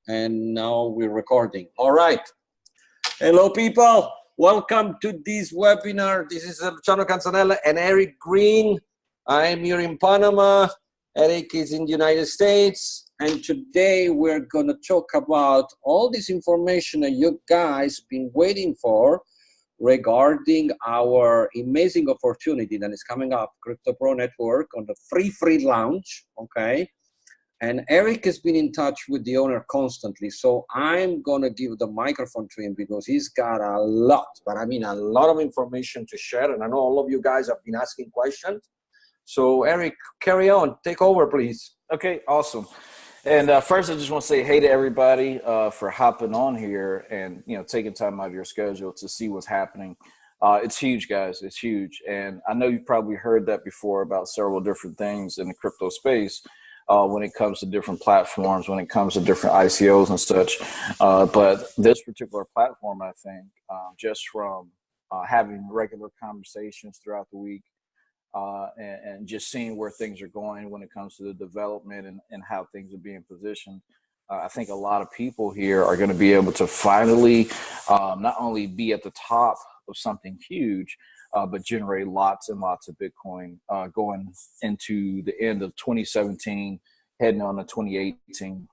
And now we're recording. All right. Hello, people. Welcome to this webinar. This is Luciano Canzanella and Eric Green. I'm here in Panama. Eric is in the United States. And today we're going to talk about all this information that you guys been waiting for regarding our amazing opportunity that is coming up, Crypto Pro Network, on the free launch, okay? And Eric has been in touch with the owner constantly, so I'm gonna give the microphone to him because he's got a lot, but I mean a lot of information to share, and I know all of you guys have been asking questions. So Eric, carry on, take over, please. Okay, awesome. And first, I just want to say hey to everybody for hopping on here and taking time out of your schedule to see what's happening. It's huge, guys. It's huge, and I know you've probably heard that before about several different things in the crypto space. When it comes to different platforms, when it comes to different ICOs and such. But this particular platform, I think, just from having regular conversations throughout the week and just seeing where things are going when it comes to the development and how things are being positioned, I think a lot of people here are going to be able to finally not only be at the top of something huge, but generate lots and lots of Bitcoin going into the end of 2017, heading on to 2018.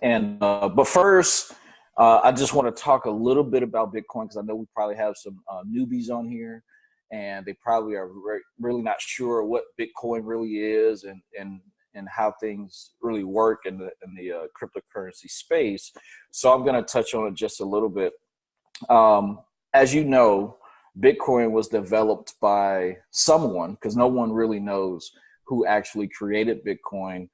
And but first, I just want to talk a little bit about Bitcoin because I know we probably have some newbies on here, and they probably are really not sure what Bitcoin really is and how things really work in the cryptocurrency space. So I'm going to touch on it just a little bit. As you know, Bitcoin was developed by someone because no one really knows who actually created Bitcoin,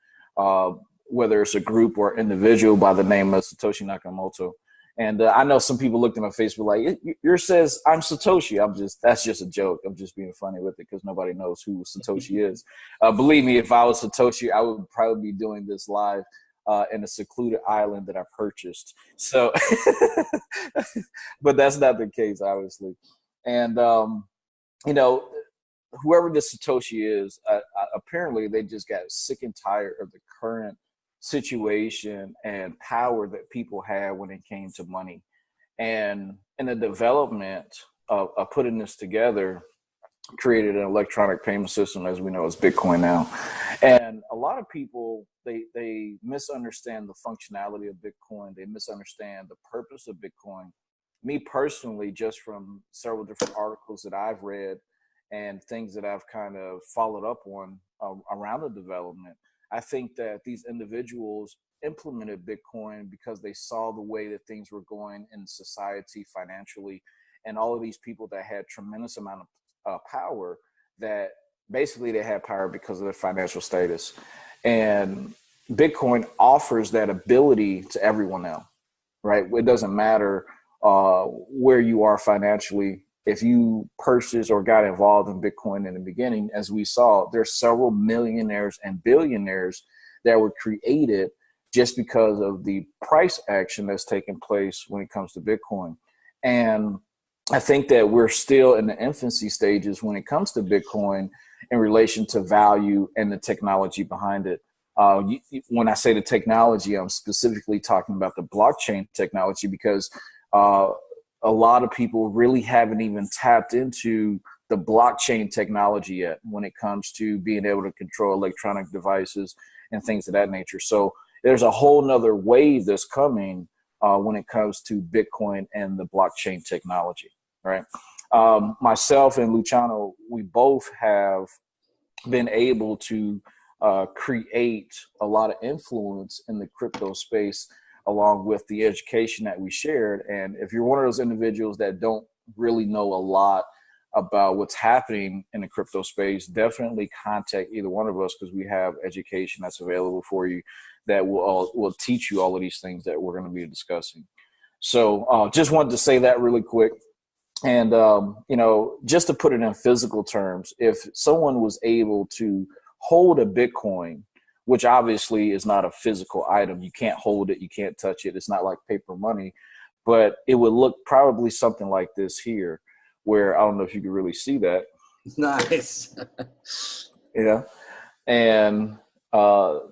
whether it's a group or individual by the name of Satoshi Nakamoto. And I know some people looked at my Facebook like, yours says I'm Satoshi. That's just a joke. I'm just being funny with it because nobody knows who Satoshi is. Believe me, if I was Satoshi, I would probably be doing this live in a secluded island that I purchased. So, but that's not the case, obviously. And, whoever this Satoshi is, apparently they just got sick and tired of the current situation and power that people had when it came to money. And in the development of putting this together, created an electronic payment system as we know as Bitcoin now. And a lot of people, they misunderstand the functionality of Bitcoin. They misunderstand the purpose of Bitcoin. Me personally, just from several different articles that I've read and things that I've kind of followed up on around the development, I think that these individuals implemented Bitcoin because they saw the way that things were going in society financially, and all of these people that had tremendous amount of power, that basically they had power because of their financial status. And Bitcoin offers that ability to everyone now, right? It doesn't matter where you are financially. If you purchased or got involved in Bitcoin in the beginning, as we saw, there's several millionaires and billionaires that were created just because of the price action that's taking place when it comes to Bitcoin. And I think that we're still in the infancy stages when it comes to Bitcoin in relation to value and the technology behind it. When I say the technology, I'm specifically talking about the blockchain technology because a lot of people really haven't even tapped into the blockchain technology yet when it comes to being able to control electronic devices and things of that nature. So there's a whole nother wave that's coming when it comes to Bitcoin and the blockchain technology, right? Myself and Luciano, we both have been able to create a lot of influence in the crypto space along with the education that we shared. And if you're one of those individuals that don't really know a lot about what's happening in the crypto space, definitely contact either one of us because we have education that's available for you that will teach you all of these things that we're going to be discussing. So just wanted to say that really quick. And, just to put it in physical terms, if someone was able to hold a Bitcoin, which obviously is not a physical item, you can't hold it, you can't touch it, it's not like paper money, but it would look probably something like this here, where I don't know if you can really see that. Nice. Yeah. And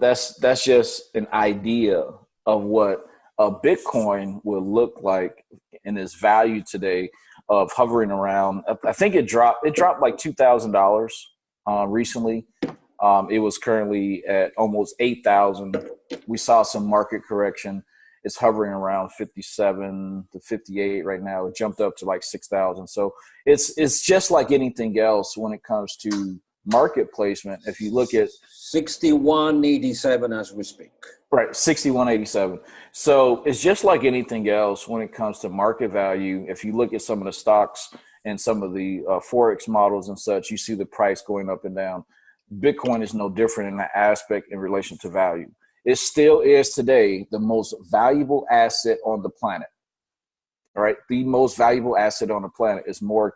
that's just an idea of what Bitcoin will look like in its value today of hovering around. I think it dropped like $2,000 recently. It was currently at almost 8,000. We saw some market correction. It's hovering around 57 to 58 right now. It jumped up to like 6,000. So it's just like anything else when it comes to market placement. If you look at 6187 as we speak. Right, 6187. So it's just like anything else when it comes to market value. If you look at some of the stocks and some of the Forex models and such, you see the price going up and down. Bitcoin is no different in that aspect in relation to value. It still is today the most valuable asset on the planet. All right, the most valuable asset on the planet is more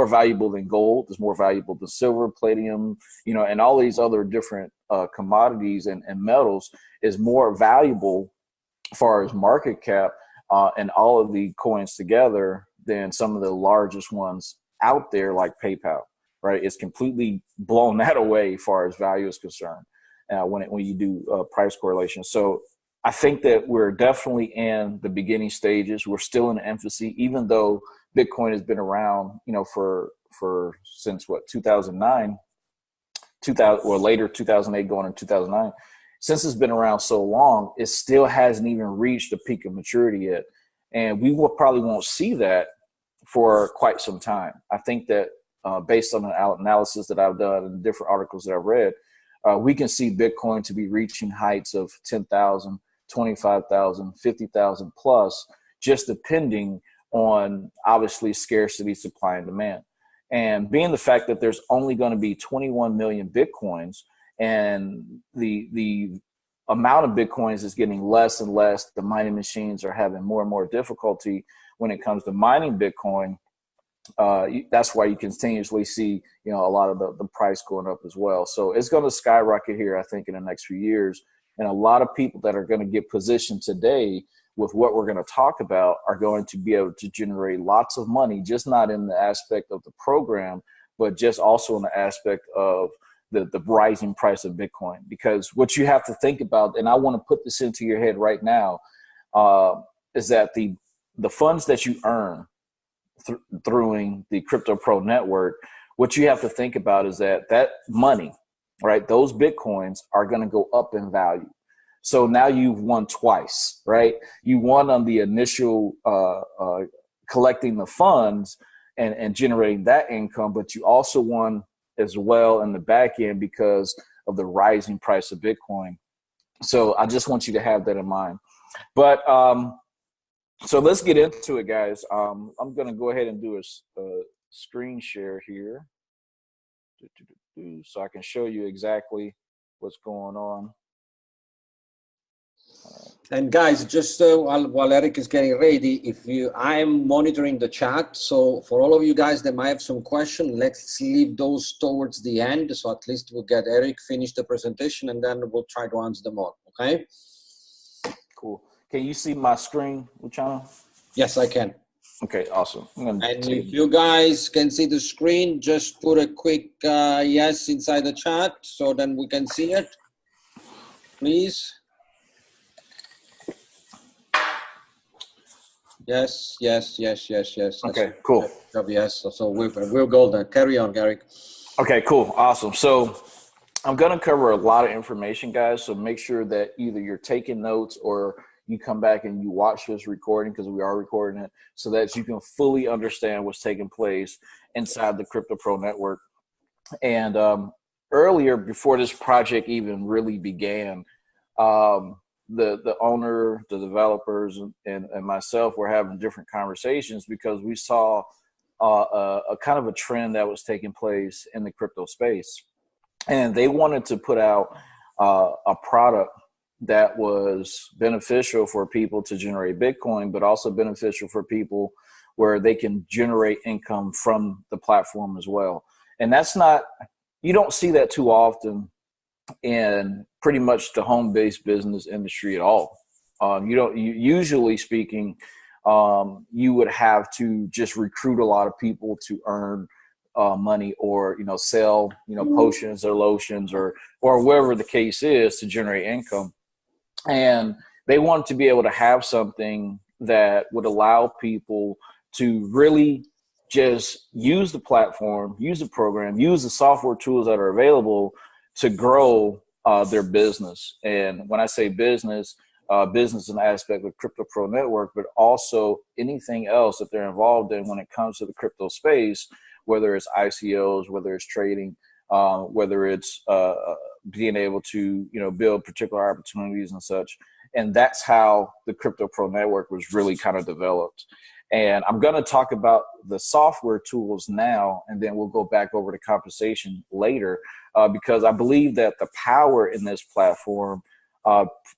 valuable than gold, is more valuable than silver, palladium, and all these other different commodities and metals is more valuable as far as market cap and all of the coins together than some of the largest ones out there like PayPal. Right, it's completely blown that away as far as value is concerned when you do price correlation. So I think that we're definitely in the beginning stages. We're still in infancy, even though Bitcoin has been around, for since 2009, 2000 or later 2008 going into 2009. Since it's been around so long, it still hasn't even reached the peak of maturity yet, and we probably won't see that for quite some time. I think that based on the analysis that I've done and different articles that I've read, we can see Bitcoin to be reaching heights of 10,000, 25,000, 50,000 plus, just depending on obviously scarcity, supply, and demand. And being the fact that there's only going to be 21 million Bitcoins and the amount of Bitcoins is getting less and less, the mining machines are having more and more difficulty when it comes to mining Bitcoin. That's why you continuously see, a lot of the price going up as well. So it's going to skyrocket here, I think, in the next few years. And a lot of people that are going to get positioned today with what we're going to talk about are going to be able to generate lots of money, just not in the aspect of the program, but just also in the aspect of the rising price of Bitcoin. Because what you have to think about, and I want to put this into your head right now, is that the funds that you earn through the Crypto Pro network, what you have to think about is that money, right? Those Bitcoins are going to go up in value. So now you've won twice, right? You won on the initial collecting the funds and generating that income, but you also won as well in the back end because of the rising price of Bitcoin. So I just want you to have that in mind. But so let's get into it, guys. I'm going to go ahead and do a screen share here so I can show you exactly what's going on. And guys, just while Eric is getting ready, I'm monitoring the chat. So for all of you guys that might have some questions, let's leave those towards the end. So at least we'll get Eric finish the presentation and then we'll try to answer them all. Okay. Cool. Can you see my screen, Luciano? Yes, I can. Okay, awesome. And if you guys can see the screen, just put a quick yes inside the chat so then we can see it, please. Yes. Okay, cool. Yes, so we'll go there. Carry on, Eric. Okay, cool, awesome. So I'm going to cover a lot of information, guys. So make sure that either you're taking notes or you come back and you watch this recording, because we are recording it, so that you can fully understand what's taking place inside the Crypto Pro network. And earlier, before this project even really began, the owner, the developers, and myself were having different conversations because we saw a kind of a trend that was taking place in the crypto space. And they wanted to put out a product that was beneficial for people to generate Bitcoin, but also beneficial for people where they can generate income from the platform as well. And that's not, you don't see that too often in pretty much the home-based business industry at all. Usually speaking, you would have to just recruit a lot of people to earn money, or sell potions or lotions or whatever the case is to generate income. And They wanted to be able to have something that would allow people to really just use the platform, use the program, use the software tools that are available to grow their business. And when I say business, business is an aspect of Crypto Pro Network, but also anything else that they're involved in when it comes to the crypto space, whether it's ICOs, whether it's trading, whether it's being able to, build particular opportunities and such. And that's how the Crypto Pro Network was really kind of developed. And I'm going to talk about the software tools now, and then we'll go back over to compensation later, because I believe that the power in this platform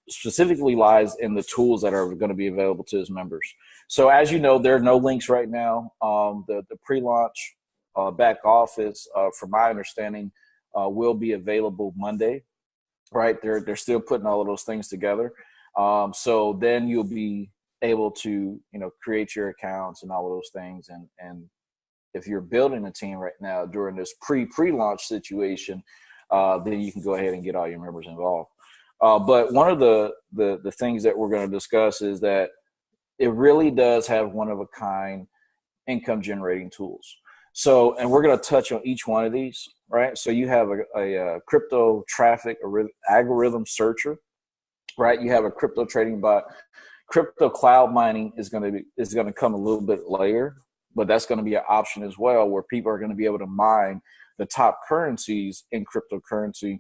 specifically lies in the tools that are going to be available to its members. So as you know, there are no links right now. The pre-launch back office, from my understanding, will be available Monday, right? They're still putting all of those things together. So then you'll be able to, create your accounts and all of those things. And if you're building a team right now during this pre-launch situation, then you can go ahead and get all your members involved. But one of the things that we're going to discuss is that it really does have one of a kind income generating tools. So, and we're going to touch on each one of these, right? So you have a crypto traffic algorithm searcher, right? You have a crypto trading bot. Crypto cloud mining is going to come a little bit later, but that's going to be an option as well, where people are going to be able to mine the top currencies in cryptocurrency.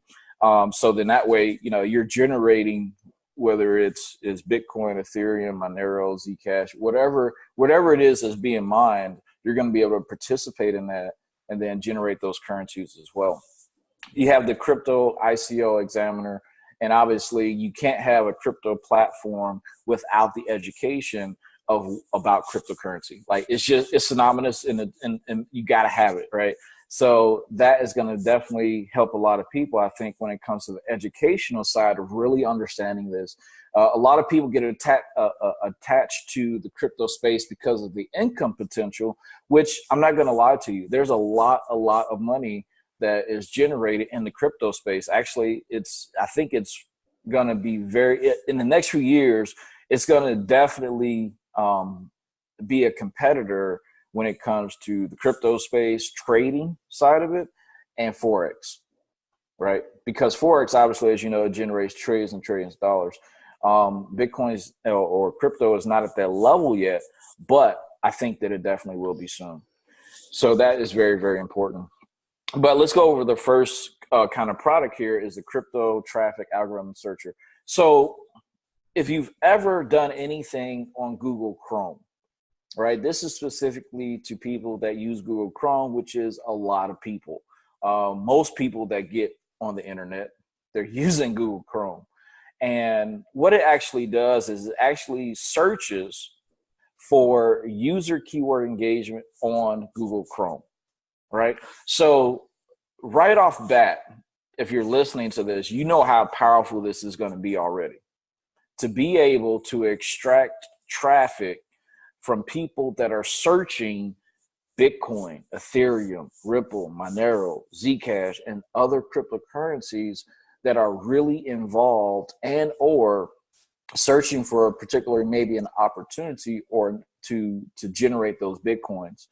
So then that way, you're generating, whether it's Bitcoin, Ethereum, Monero, Zcash, whatever it is that's being mined, you're going to be able to participate in that and then generate those currencies as well. You have the crypto ICO examiner, and obviously you can't have a crypto platform without the education about cryptocurrency. Like it's synonymous and you got to have it, right? So that is going to definitely help a lot of people, I think, when it comes to the educational side of really understanding this. A lot of people get attached to the crypto space because of the income potential, which I'm not going to lie to you. There's a lot of money that is generated in the crypto space. Actually, I think it's going to be in the next few years, it's going to definitely be a competitor when it comes to the crypto space, trading side of it, and Forex, right? Because Forex, obviously, as you know, it generates trillions and trillions of dollars. Bitcoin or crypto is not at that level yet, but I think that it definitely will be soon. So that is very, very important. But let's go over the first kind of product here is the crypto traffic algorithm searcher. So if you've ever done anything on Google Chrome, right, this is specifically to people that use Google Chrome, which is a lot of people. Most people that get on the internet, they're using Google Chrome. And what it actually does is it actually searches for user keyword engagement on Google Chrome, right? So right off bat, if you're listening to this, you know how powerful this is going to be already. To be able to extract traffic from people that are searching Bitcoin, Ethereum, Ripple, Monero, Zcash, and other cryptocurrencies that are really involved and or searching for a particular, maybe an opportunity or to generate those Bitcoins.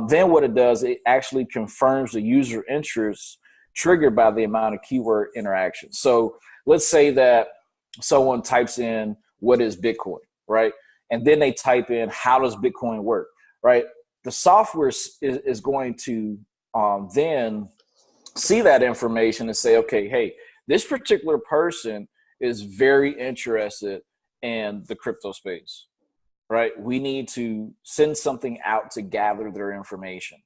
Then what it does, it actually confirms the user interest triggered by the amount of keyword interaction. So let's say that someone types in, what is Bitcoin, right? And then they type in, how does Bitcoin work, right? The software is going to then see that information and say, okay, hey, this particular person is very interested in the crypto space, right? We need to send something out to gather their information,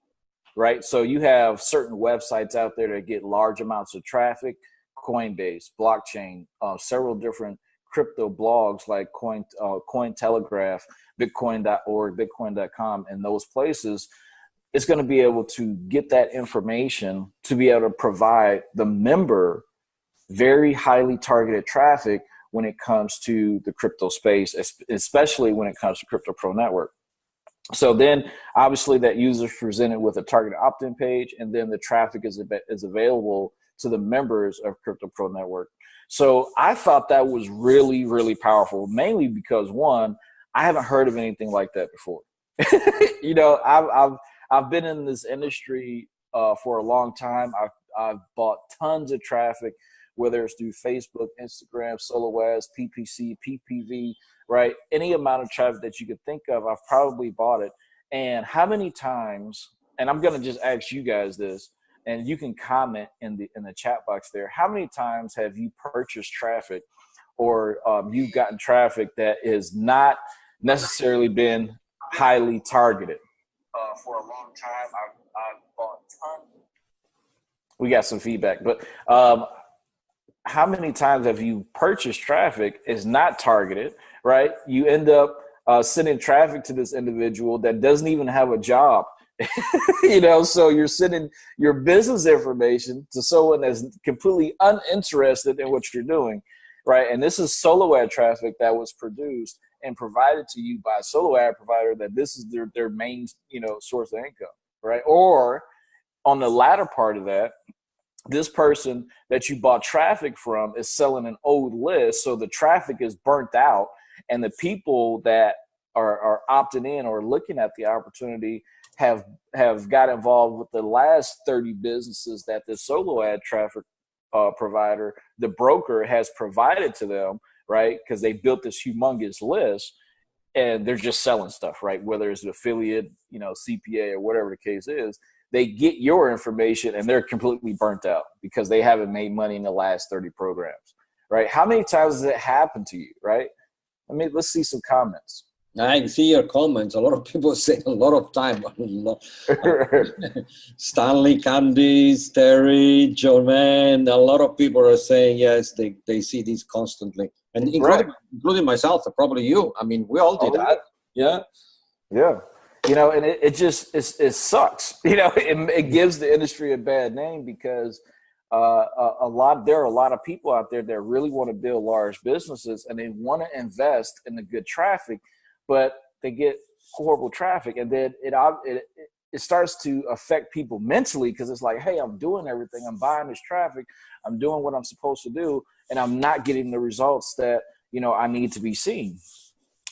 right? So you have certain websites out there that get large amounts of traffic, Coinbase, blockchain, several different crypto blogs like Cointelegraph, Bitcoin.org, Bitcoin.com, and those places. It's going to be able to get that information to be able to provide the member very highly targeted traffic when it comes to the crypto space, especially when it comes to Crypto Pro Network. So then obviously that user is presented with a targeted opt-in page, and then the traffic is available to the members of Crypto Pro Network. So I thought that was really, really powerful, mainly because one, I haven't heard of anything like that before. You know, I've been in this industry for a long time. I've bought tons of traffic, whether it's through Facebook, Instagram, SoloAds, PPC, PPV, right? Any amount of traffic that you could think of, I've probably bought it. And how many times, and I'm going to just ask you guys this, and you can comment in the chat box there. How many times have you purchased traffic or you've gotten traffic that has not necessarily been highly targeted? For a long time, I've bought tons. We got some feedback, but how many times have you purchased traffic is not targeted, right? You end up sending traffic to this individual that doesn't even have a job. You know, so you're sending your business information to someone that's completely uninterested in what you're doing, right? And this is solo ad traffic that was produced and provided to you by a solo ad provider that this is their main, you know, source of income, right? Or on the latter part of that, this person that you bought traffic from is selling an old list, so the traffic is burnt out, and the people that are opting in or looking at the opportunity have got involved with the last 30 businesses that the solo ad traffic provider, the broker, has provided to them, right? Because they built this humongous list and they're just selling stuff, right? Whether it's an affiliate, you know, CPA or whatever the case is, they get your information and they're completely burnt out because they haven't made money in the last 30 programs, right? How many times has it happened to you, right? I mean, let's see some comments. I see your comments. A lot of people say a lot of time. Stanley, Candice, Terry, Joanne, a lot of people are saying, yes, they see this constantly. And including myself, probably you. I mean, we all did that. Yeah. Yeah. You know, and it just, it sucks. You know, it gives the industry a bad name because there are a lot of people out there that really want to build large businesses and they want to invest in the good traffic, but they get horrible traffic, and then it starts to affect people mentally because it's like, hey, I'm doing everything, I'm buying this traffic, I'm doing what I'm supposed to do, and I'm not getting the results that, you know, I need to be seen.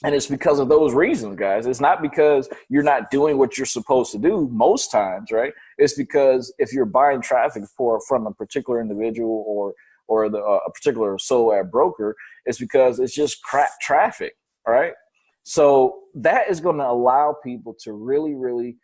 And it's because of those reasons, guys. It's not because you're not doing what you're supposed to do most times, right? It's because if you're buying traffic from a particular individual or a particular solo ad broker, it's because it's just crap traffic, all right? So that is going to allow people to really, really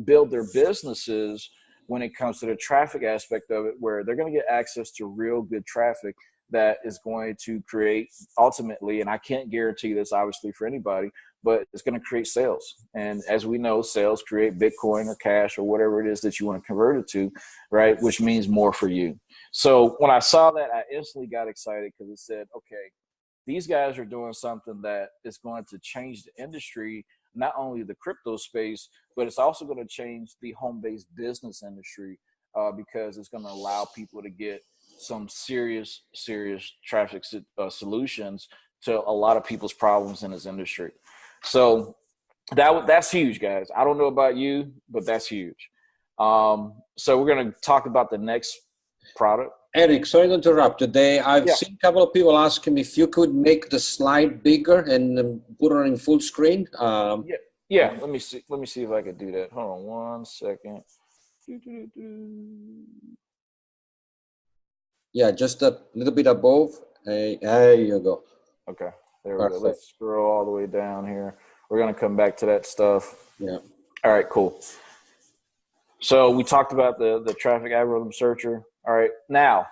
build their businesses when it comes to the traffic aspect of it, where they're going to get access to real good traffic that is going to create ultimately, and I can't guarantee this obviously for anybody, but it's going to create sales. And as we know, sales create Bitcoin or cash or whatever it is that you want to convert it to, right? Which means more for you. So when I saw that, I instantly got excited because it said, okay, these guys are doing something that is going to change the industry, not only the crypto space, but it's also going to change the home-based business industry because it's going to allow people to get some serious traffic solutions to a lot of people's problems in this industry. So that's huge, guys. I don't know about you, but that's huge. So we're going to talk about the next product. Eric, sorry to interrupt today. I've seen a couple of people asking me if you could make the slide bigger and put it in full screen. Yeah. Let me see if I can do that. Hold on 1 second. Yeah, just a little bit above. Hey, there you go. Okay, there we go. Let's scroll all the way down here. We're going to come back to that stuff. Yeah. All right, cool. So we talked about the traffic algorithm searcher. All right, now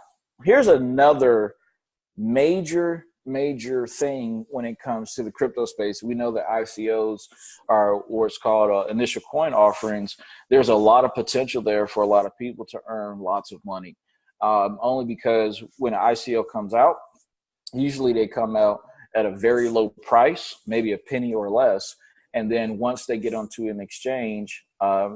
here's another major thing when it comes to the crypto space. We know that ICOs are what's called initial coin offerings. There's a lot of potential there for a lot of people to earn lots of money. Only because when an ICO comes out, usually they come out at a very low price, maybe a penny or less. And then once they get onto an exchange,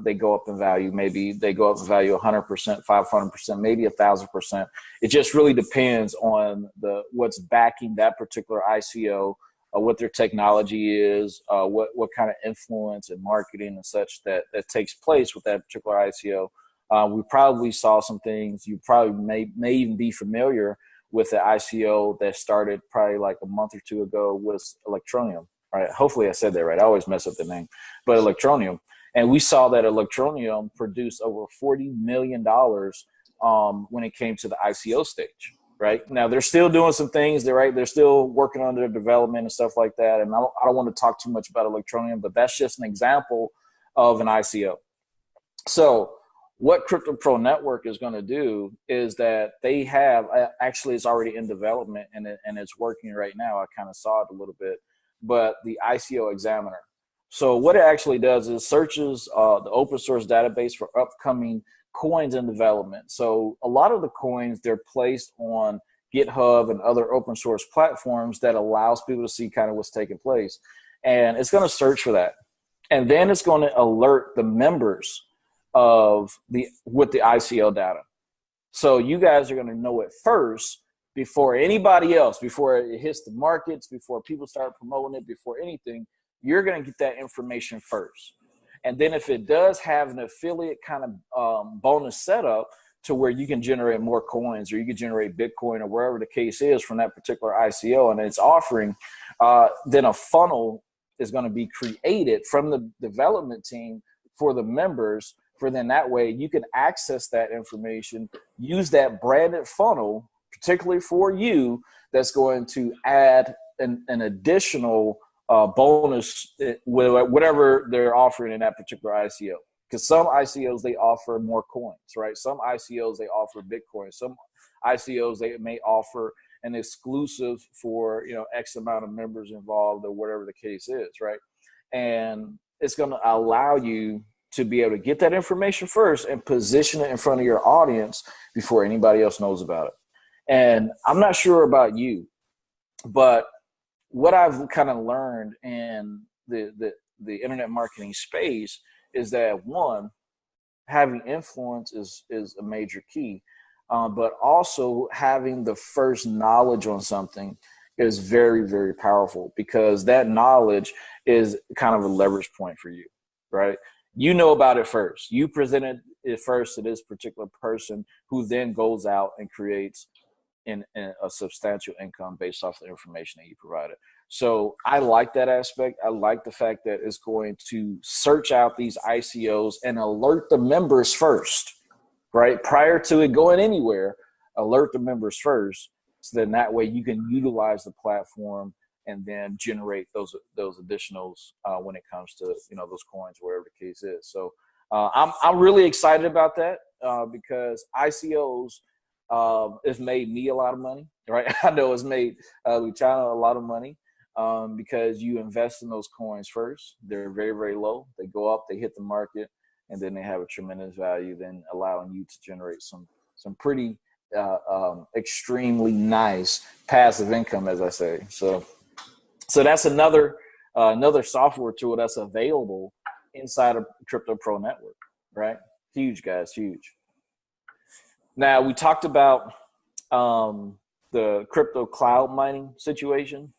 they go up in value. Maybe they go up in value 100%, 500%, maybe 1,000%. It just really depends on what's backing that particular ICO, what their technology is, what kind of influence and marketing and such that takes place with that particular ICO. We probably saw some things. You probably may even be familiar with the ICO that started probably like a month or two ago with Electroneum. Right? Hopefully I said that right. I always mess up the name, but Electroneum. And we saw that Electroneum produced over $40 million when it came to the ICO stage. Right now, they're still doing some things. They're still working on their development and stuff like that. And I don't want to talk too much about Electroneum, but that's just an example of an ICO. So what Crypto Pro Network is going to do is that they have actually it's already in development and it's working right now. I kind of saw it a little bit, but the ICO Examiner. So what it actually does is searches the open source database for upcoming coins in development. So a lot of the coins, they're placed on GitHub and other open source platforms that allows people to see kind of what's taking place. And it's going to search for that. And then it's going to alert the members with the ICO data. So you guys are going to know it first before anybody else, before it hits the markets, before people start promoting it, before anything. You're going to get that information first. And then if it does have an affiliate kind of bonus setup to where you can generate more coins or you can generate Bitcoin or wherever the case is from that particular ICO and it's offering, then a funnel is going to be created from the development team for the members. For then that way you can access that information, use that branded funnel, particularly for you, that's going to add an additional bonus, whatever they're offering in that particular ICO. Because some ICOs, they offer more coins, right? Some ICOs, they offer Bitcoin. Some ICOs, they may offer an exclusive for, X amount of members involved or whatever the case is, right? And it's going to allow you to be able to get that information first and position it in front of your audience before anybody else knows about it. And I'm not sure about you, but what I've kind of learned in the internet marketing space is that, one, having influence is a major key, but also having the first knowledge on something is very, very powerful, because that knowledge is kind of a leverage point for you, right? You know about it first. You presented it first to this particular person who then goes out and creates in a substantial income based off the information that you provided. So I like that aspect. I like the fact that it's going to search out these ICOs and alert the members first, right? Prior to it going anywhere, alert the members first. So then that way you can utilize the platform and then generate those additionals when it comes to, those coins, whatever the case is. So I'm really excited about that because ICOs, it's made me a lot of money, right? I know it's made Luciano a lot of money because you invest in those coins first. They're very, very low. They go up, they hit the market, and then they have a tremendous value, then allowing you to generate some pretty extremely nice passive income, as I say. So that's another software tool that's available inside of Crypto Pro Network, right? Huge, guys, huge. Now, we talked about the crypto cloud mining situation.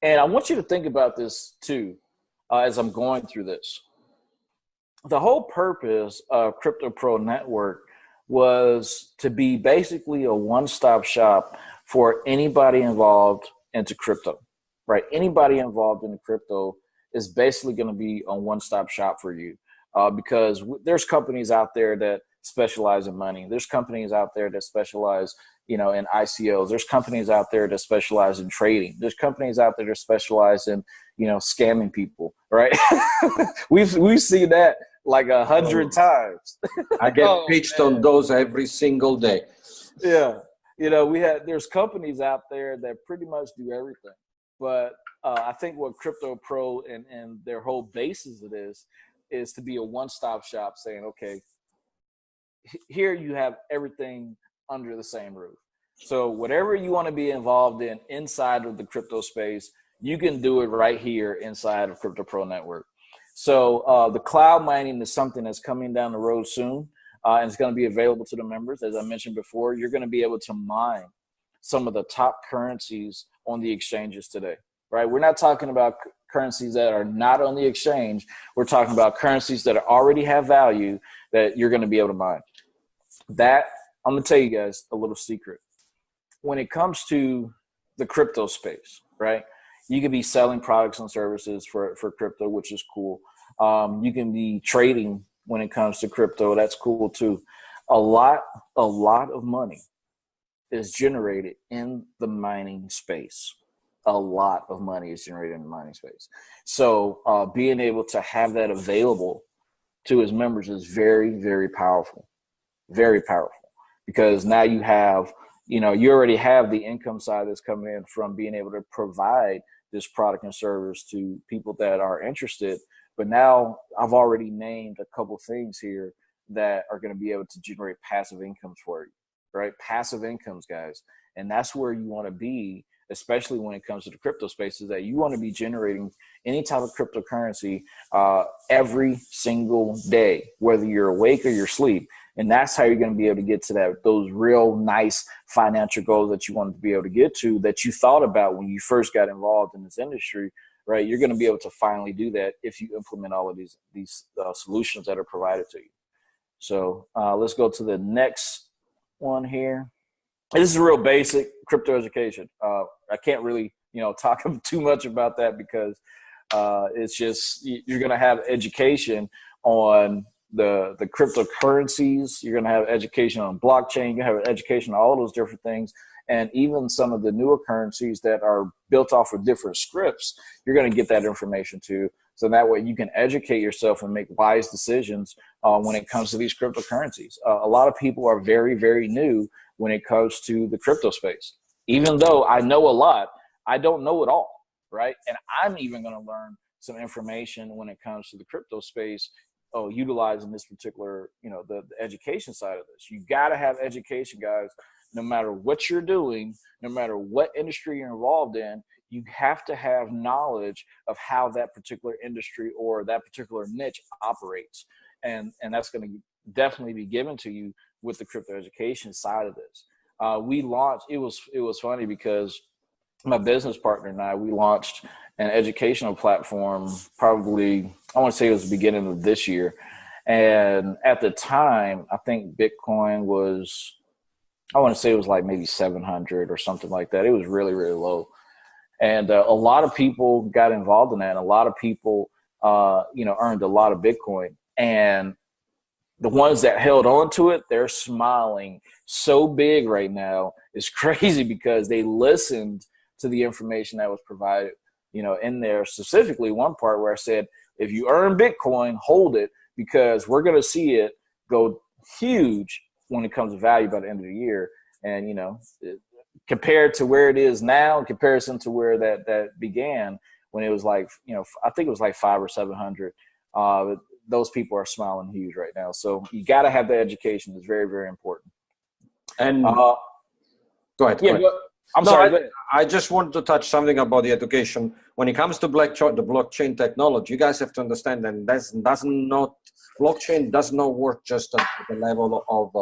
And I want you to think about this too, as I'm going through this. The whole purpose of Crypto Pro Network was to be basically a one-stop shop for anybody involved into crypto, right? Anybody involved in the crypto is basically going to be a one-stop shop for you because there's companies out there that specialize in money. There's companies out there that specialize, in ICOs. There's companies out there that specialize in trading. There's companies out there that specialize in, scamming people, right? We've seen that like 100 times. I get pitched on those every single day. Yeah. There's companies out there that pretty much do everything. But I think what Crypto Pro and their whole basis of this is to be a one-stop shop saying, okay, here you have everything under the same roof. So whatever you want to be involved in inside of the crypto space, you can do it right here inside of Crypto Pro Network. So the cloud mining is something that's coming down the road soon, and it's going to be available to the members. As I mentioned before, you're going to be able to mine some of the top currencies on the exchanges today, right? We're not talking about currencies that are not on the exchange. We're talking about currencies that already have value that you're going to be able to mine. That, I'm going to tell you guys a little secret. When it comes to the crypto space, right? You could be selling products and services for crypto, which is cool. You can be trading when it comes to crypto. That's cool too. A lot of money is generated in the mining space. A lot of money is generated in the mining space. So being able to have that available to his members is very, very powerful. Very powerful. Because now you have, you already have the income side that's coming in from being able to provide this product and service to people that are interested. But now I've already named a couple things here that are going to be able to generate passive incomes for you, right? Passive incomes, guys. And that's where you want to be, especially when it comes to the crypto space, is that you want to be generating any type of cryptocurrency every single day, whether you're awake or you're asleep. And that's how you're going to be able to get to those real nice financial goals that you wanted to be able to get to, that you thought about when you first got involved in this industry, right? You're going to be able to finally do that if you implement all of these solutions that are provided to you. So let's go to the next one here. This is real basic crypto education. I can't really, talk too much about that because it's just, you're going to have education on the cryptocurrencies. You're going to have education on blockchain. You're going to have education on all those different things. And even some of the newer currencies that are built off of different scripts, you're going to get that information too. So that way you can educate yourself and make wise decisions when it comes to these cryptocurrencies. A lot of people are very, very new when it comes to the crypto space. Even though I know a lot, I don't know it all, right? And I'm even going to learn some information when it comes to the crypto space, utilizing this particular, the education side of this. You got to have education, guys. No matter what you're doing, no matter what industry you're involved in, you have to have knowledge of how that particular industry or that particular niche operates. And that's going to definitely be given to you with the crypto education side of this. We launched, it was funny because my business partner and we launched an educational platform probably, I want to say it was the beginning of this year. And at the time, I think Bitcoin was, I want to say it was like maybe 700 or something like that. It was really, really low. And a lot of people got involved in that. And a lot of people, earned a lot of Bitcoin. And the ones that held on to it, they're smiling so big right now. It's crazy because they listened to the information that was provided, in there. Specifically, one part where I said, if you earn Bitcoin, hold it, because we're going to see it go huge when it comes to value by the end of the year. And, compared to where it is now, in comparison to where that began, when it was like, I think it was like 500 or 700. Those people are smiling huge right now. So you got to have the education. It's very, very important. And go ahead. Yeah, go ahead. I'm sorry. I just want to touch something about the education. When it comes to the blockchain technology, you guys have to understand that blockchain does not work just at the level of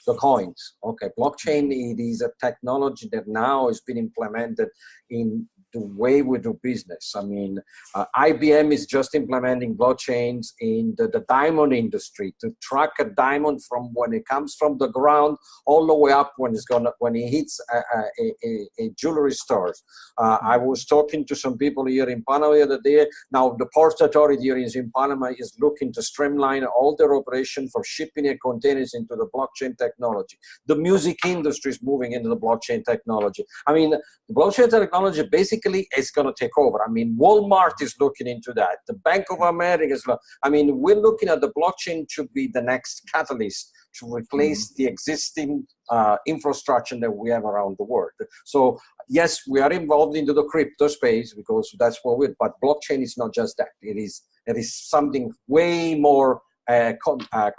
the coins. Okay, blockchain, it is a technology that now has been implemented in the way we do business. I mean, IBM is just implementing blockchains in the diamond industry to track a diamond from when it comes from the ground all the way up when it hits a jewelry store. I was talking to some people here in Panama the other day. Now, the Port Authority here in Panama is looking to streamline all their operation for shipping their containers into the blockchain technology. The music industry is moving into the blockchain technology. I mean, the blockchain technology basically is going to take over. I mean, Walmart is looking into that. The Bank of America is, we're looking at the blockchain to be the next catalyst to replace the existing infrastructure that we have around the world. So yes, we are involved into the crypto space because that's what we're, but blockchain is not just that. It is something way more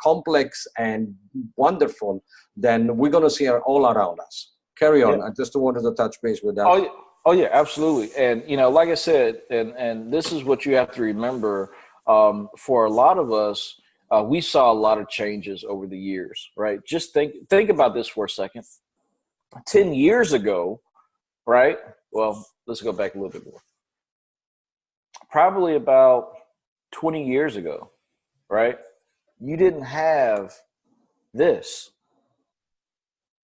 complex and wonderful than we're going to see all around us. Carry on. Yeah. I just wanted to touch base with that. Oh yeah, absolutely. And, like I said, and this is what you have to remember, for a lot of us, we saw a lot of changes over the years, right? Just think about this for a second. 10 years ago, right? Well, let's go back a little bit more. Probably about 20 years ago, right? you didn't have this.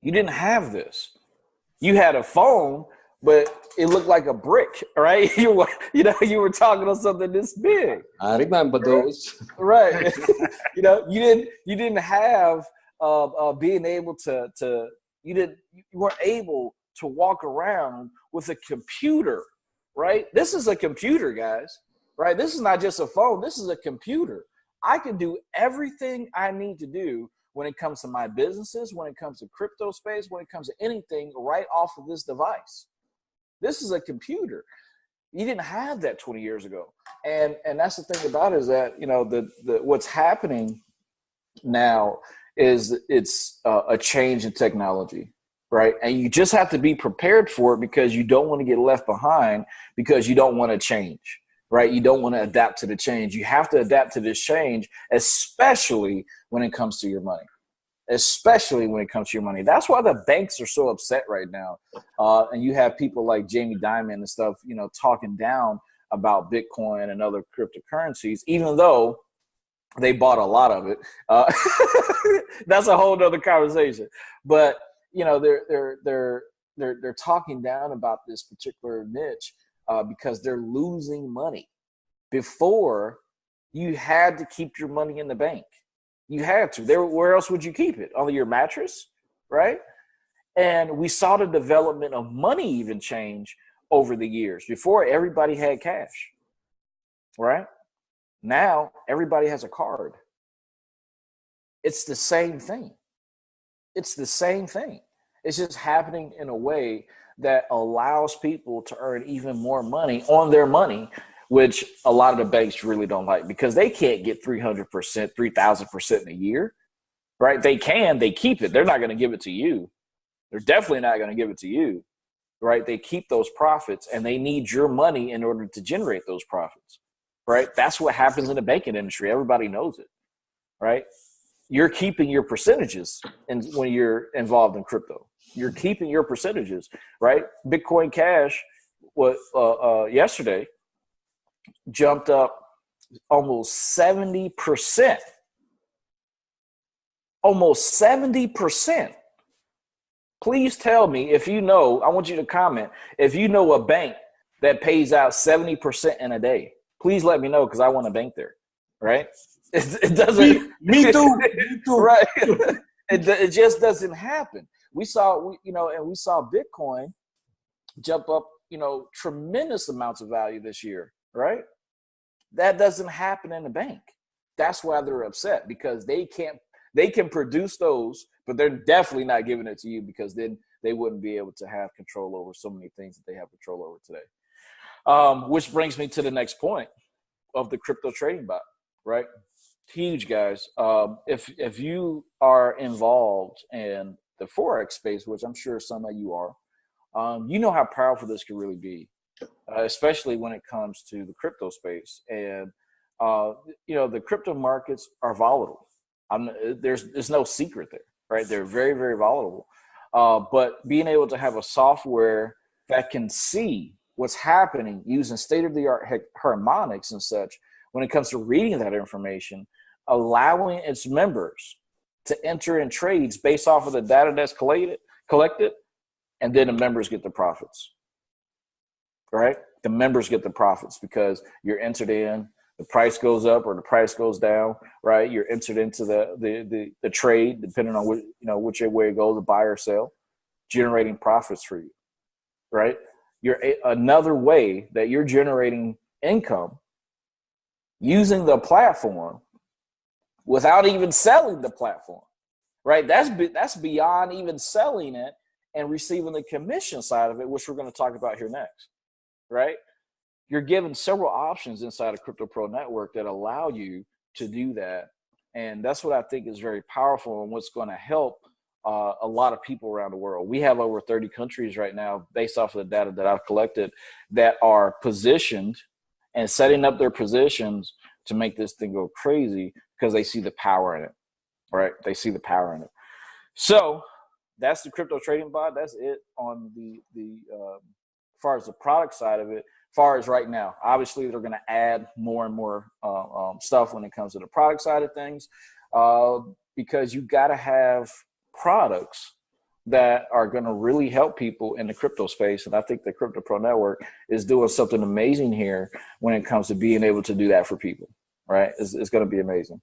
You didn't have this. You had a phone, but it looked like a brick, right? You were talking on something this big. I remember those. Right. You didn't have being able to you weren't able to walk around with a computer, right? This is a computer, guys, right? This is not just a phone. This is a computer. I can do everything I need to do when it comes to my businesses, when it comes to crypto space, when it comes to anything right off of this device. This is a computer. You didn't have that 20 years ago. And that's the thing about it, is that, what's happening now is it's a change in technology, right? And you just have to be prepared for it, because you don't want to get left behind, because you don't want to change, right? You don't want to adapt to the change. You have to adapt to this change, especially when it comes to your money. Especially when it comes to your money. That's why the banks are so upset right now. And you have people like Jamie Dimon and stuff, talking down about Bitcoin and other cryptocurrencies, even though they bought a lot of it. That's a whole nother conversation. But, they're talking down about this particular niche because they're losing money. Before, you had to keep your money in the bank. You had to. Where else would you keep it? On your mattress, right? And we saw the development of money even change over the years. Before, everybody had cash, right? Now, everybody has a card. It's the same thing. It's the same thing. It's just happening in a way that allows people to earn even more money on their money, which a lot of the banks really don't like, because they can't get 300%, 3,000% in a year, right? They keep it. They're not going to give it to you. They're definitely not going to give it to you, right? They keep those profits, and they need your money in order to generate those profits, right? That's what happens in the banking industry. Everybody knows it, right? You're keeping your percentages when you're involved in crypto. You're keeping your percentages, right? Bitcoin Cash yesterday jumped up almost 70%. Almost 70%. Please tell me if you know, I want you to comment, if you know a bank that pays out 70% in a day. Please let me know, because I want to bank there, right? It doesn't. Me too. Me too. Right. It just doesn't happen. We saw Bitcoin jump up, tremendous amounts of value this year, right? That doesn't happen in the bank. That's why they're upset, because they can produce those, but they're definitely not giving it to you, because then they wouldn't be able to have control over so many things that they have control over today. Which brings me to the next point of the crypto trading bot, right? Huge, guys. If you are involved in the Forex space, which I'm sure some of you are, you know how powerful this can really be. Especially when it comes to the crypto space. And, the crypto markets are volatile. There's no secret there, right? They're very, very volatile. But being able to have a software that can see what's happening using state-of-the-art harmonics and such, when it comes to reading that information, allowing its members to enter in trades based off of the data that's collected, and then the members get the profits. Right? The members get the profits because you're entered in, the price goes up or the price goes down, right? You're entered into the trade, depending on which way it goes, to buy or sell, generating profits for you, right? Another way that you're generating income using the platform without even selling the platform, right? That's beyond even selling it and receiving the commission side of it, which we're going to talk about here next. Right? You're given several options inside of Crypto Pro Network that allow you to do that. And that's what I think is very powerful, and what's going to help a lot of people around the world. We have over 30 countries right now, based off of the data that I've collected, that are positioned and setting up their positions to make this thing go crazy, because they see the power in it, right? They see the power in it. So that's the crypto trading bot. That's it on the as far as the product side of it. As far as right now, obviously they're going to add more and more stuff when it comes to the product side of things. because you got to have products that are going to really help people in the crypto space. And I think the Crypto Pro Network is doing something amazing here when it comes to being able to do that for people, right? It's going to be amazing.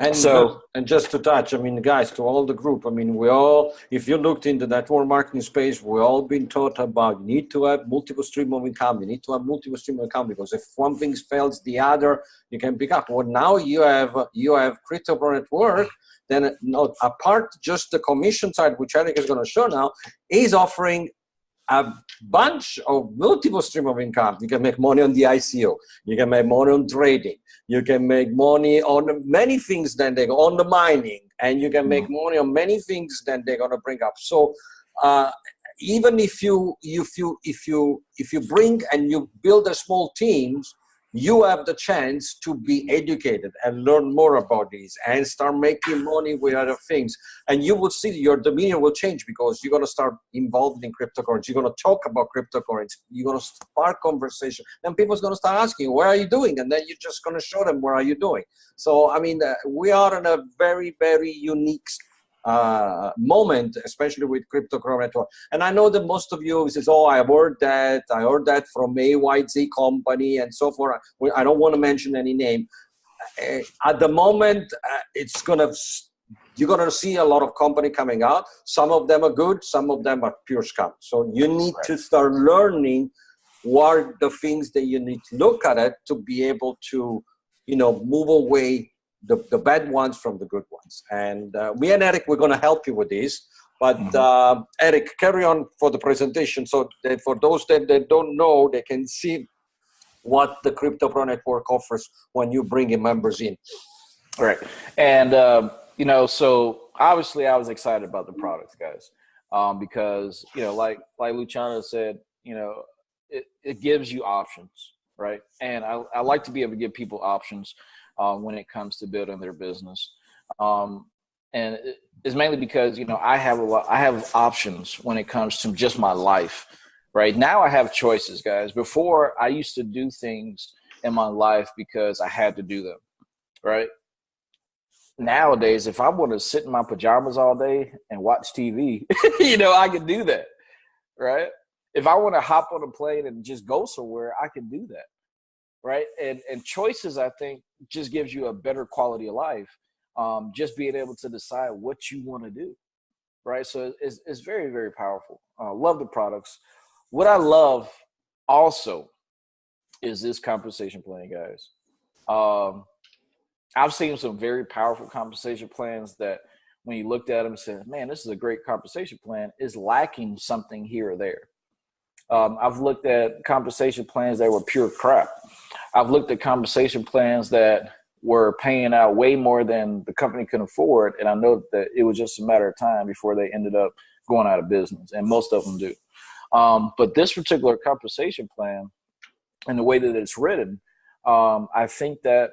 And so, just to touch, I mean, guys, to all the group, I mean, we all, if you looked in the network marketing space, we all been taught about you need to have multiple stream of income. You need to have multiple stream of income because if one thing fails, the other you can pick up. Well, now you have Crypto Pro Network. Then, not apart just the commission side, which Eric is going to show now, is offering a bunch of multiple stream of income. You can make money on the ICO. You can make money on trading. You can make money on many things that they on the mining, and you can make money on many things that they're going to bring up. So even if you bring and you build a small teams, you have the chance to be educated and learn more about these and start making money with other things. And you will see your demeanor will change because you're going to start involved in cryptocurrency. You're going to talk about cryptocurrency. You're going to spark conversation. Then people's going to start asking, where are you doing? And then you're just going to show them, where are you doing? So, I mean, we are in a very, very unique moment, especially with Crypto Pro Network. And I know that most of you says, oh, I heard that from AYZ company and so forth. I don't want to mention any name. At the moment, you're going to see a lot of company coming out. Some of them are good, some of them are pure scam. So you need to start learning what are the things that you need to look at it to be able to, move away the bad ones from the good ones. And me and Eric, we're going to help you with this. But Eric, carry on for the presentation so that for those that don't know, they can see what the Crypto Pro Network offers when you bring your members in. All right. And, so obviously I was excited about the products, guys, because, like Luciano said, it gives you options, right? And I like to be able to give people options when it comes to building their business. And it's mainly because, I have options when it comes to just my life, right? Now I have choices, guys. Before, I used to do things in my life because I had to do them, right? Nowadays, if I want to sit in my pajamas all day and watch TV, I can do that, right? If I want to hop on a plane and just go somewhere, I can do that, right? And choices, I think, just gives you a better quality of life. Just being able to decide what you want to do, right? So it's very, very powerful. Love the products. What I love also is this compensation plan, guys. I've seen some very powerful compensation plans that when you looked at them and said, man, this is a great compensation plan, is lacking something here or there. I've looked at compensation plans that were pure crap. I've looked at compensation plans that were paying out way more than the company could afford. And I know that it was just a matter of time before they ended up going out of business. And most of them do. But this particular compensation plan and the way that it's written, I think that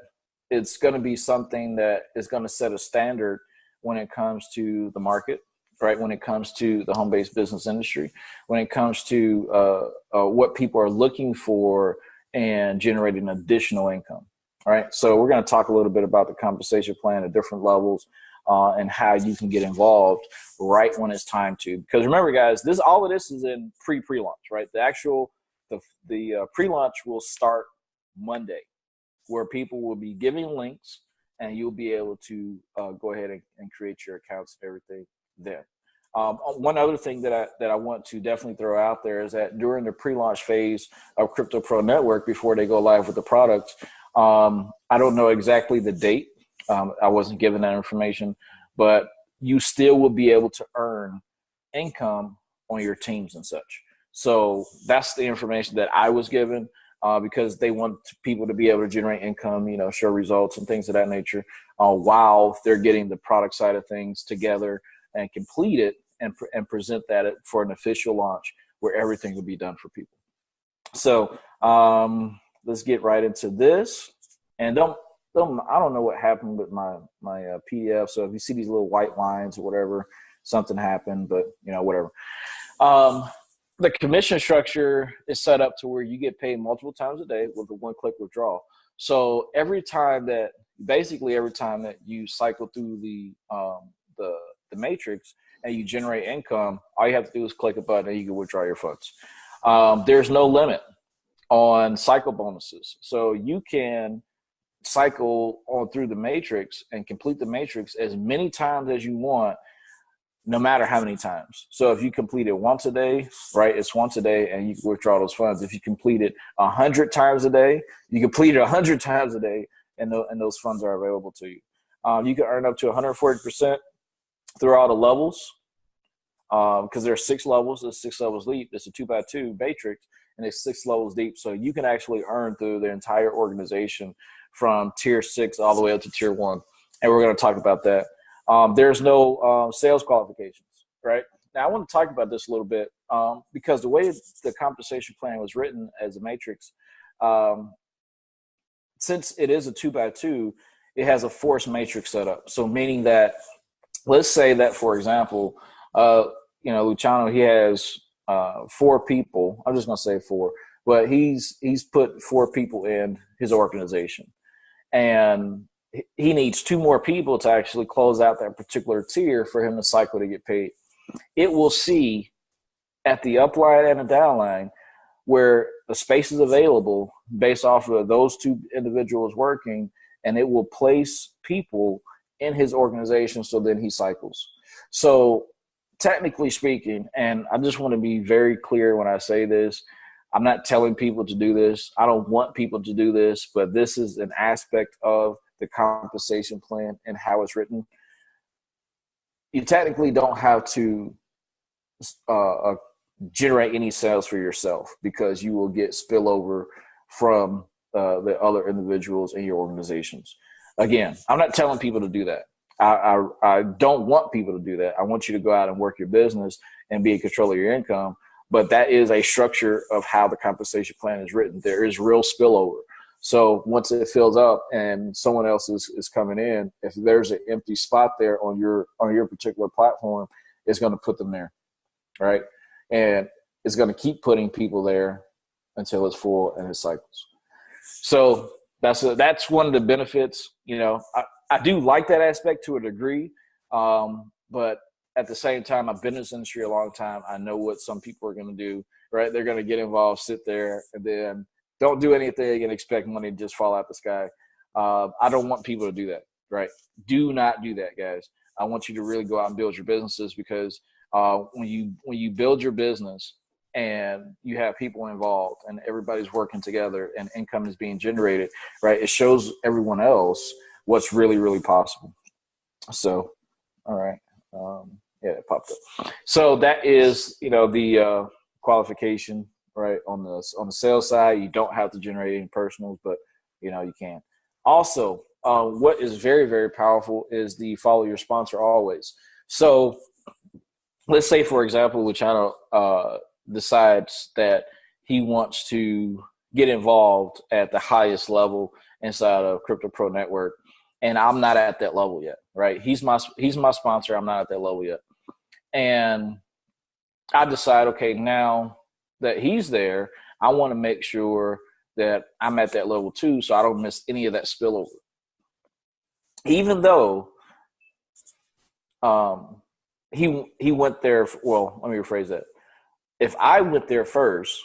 it's going to be something that is going to set a standard when it comes to the market, right? When it comes to the home-based business industry, when it comes to what people are looking for and generating additional income, right? So we're going to talk a little bit about the compensation plan at different levels and how you can get involved right when it's time to. Because remember, guys, all of this is in pre-launch, right? The pre-launch will start Monday, where people will be giving links and you'll be able to go ahead and create your accounts and everything there. One other thing that I want to definitely throw out there is that during the pre-launch phase of Crypto Pro Network, before they go live with the products, I don't know exactly the date. I wasn't given that information, but you still will be able to earn income on your teams and such. So that's the information that I was given. Because they want people to be able to generate income, show results and things of that nature, while they're getting the product side of things together and complete it and present that for an official launch where everything will be done for people. So let's get right into this. And I don't know what happened with my PDF. So if you see these little white lines or whatever, something happened, but whatever. The commission structure is set up to where you get paid multiple times a day with a one-click withdrawal. So every time that Basically, every time that you cycle through the matrix and you generate income, all you have to do is click a button and you can withdraw your funds. There's no limit on cycle bonuses. So you can cycle on through the matrix and complete the matrix as many times as you want, no matter how many times. So if you complete it once a day, right, it's once a day and you can withdraw those funds. If you complete it 100 times a day, you complete it 100 times a day, and those funds are available to you. You can earn up to 140% through all the levels, because there are 6 levels. There's 6 levels deep. It's a 2x2 matrix, and it's 6 levels deep. So you can actually earn through the entire organization from tier 6 all the way up to tier 1. And we're going to talk about that. There's no sales qualifications, right? Now, I want to talk about this a little bit because the way the compensation plan was written as a matrix, since it is a 2x2, it has a forced matrix setup. So meaning that, let's say that, for example, Luciano, he has 4 people. I'm just going to say 4, but he's put 4 people in his organization, and he needs 2 more people to actually close out that particular tier for him to cycle to get paid. It will see at the upline and the downline where the space is available based off of those 2 individuals working, and it will place people in his organization so then he cycles. So technically speaking, and I just want to be very clear when I say this, I'm not telling people to do this. I don't want people to do this, but this is an aspect of the compensation plan and how it's written. You technically don't have to generate any sales for yourself, because you will get spillover from the other individuals in your organizations. Again, I'm not telling people to do that. I don't want people to do that. I want you to go out and work your business and be in control of your income. But that is a structure of how the compensation plan is written. There is real spillover. So once it fills up and someone else is coming in, if there's an empty spot there on your particular platform, it's going to put them there, right? And it's going to keep putting people there until it's full and it cycles. So that's one of the benefits. I do like that aspect to a degree, but at the same time, I've been in this industry a long time. I know what some people are going to do, right? They're going to get involved, sit there, and then don't do anything and expect money to just fall out the sky. I don't want people to do that, right? Do not do that, guys. I want you to really go out and build your businesses, because when you build your business and you have people involved and everybody's working together and income is being generated, right, it shows everyone else what's really, really possible. So, all right. Yeah, it popped up. So that is, the qualification, right? On the sales side, you don't have to generate any personals, but you can. Also, what is very, very powerful is the follow your sponsor always. So let's say, for example, Luciano decides that he wants to get involved at the highest level inside of Crypto Pro Network, and I'm not at that level yet, right? He's my sponsor. I'm not at that level yet. And I decide, okay, now that he's there, I want to make sure that I'm at that level too, so I don't miss any of that spillover. Even though he went there, well, let me rephrase that. If I went there first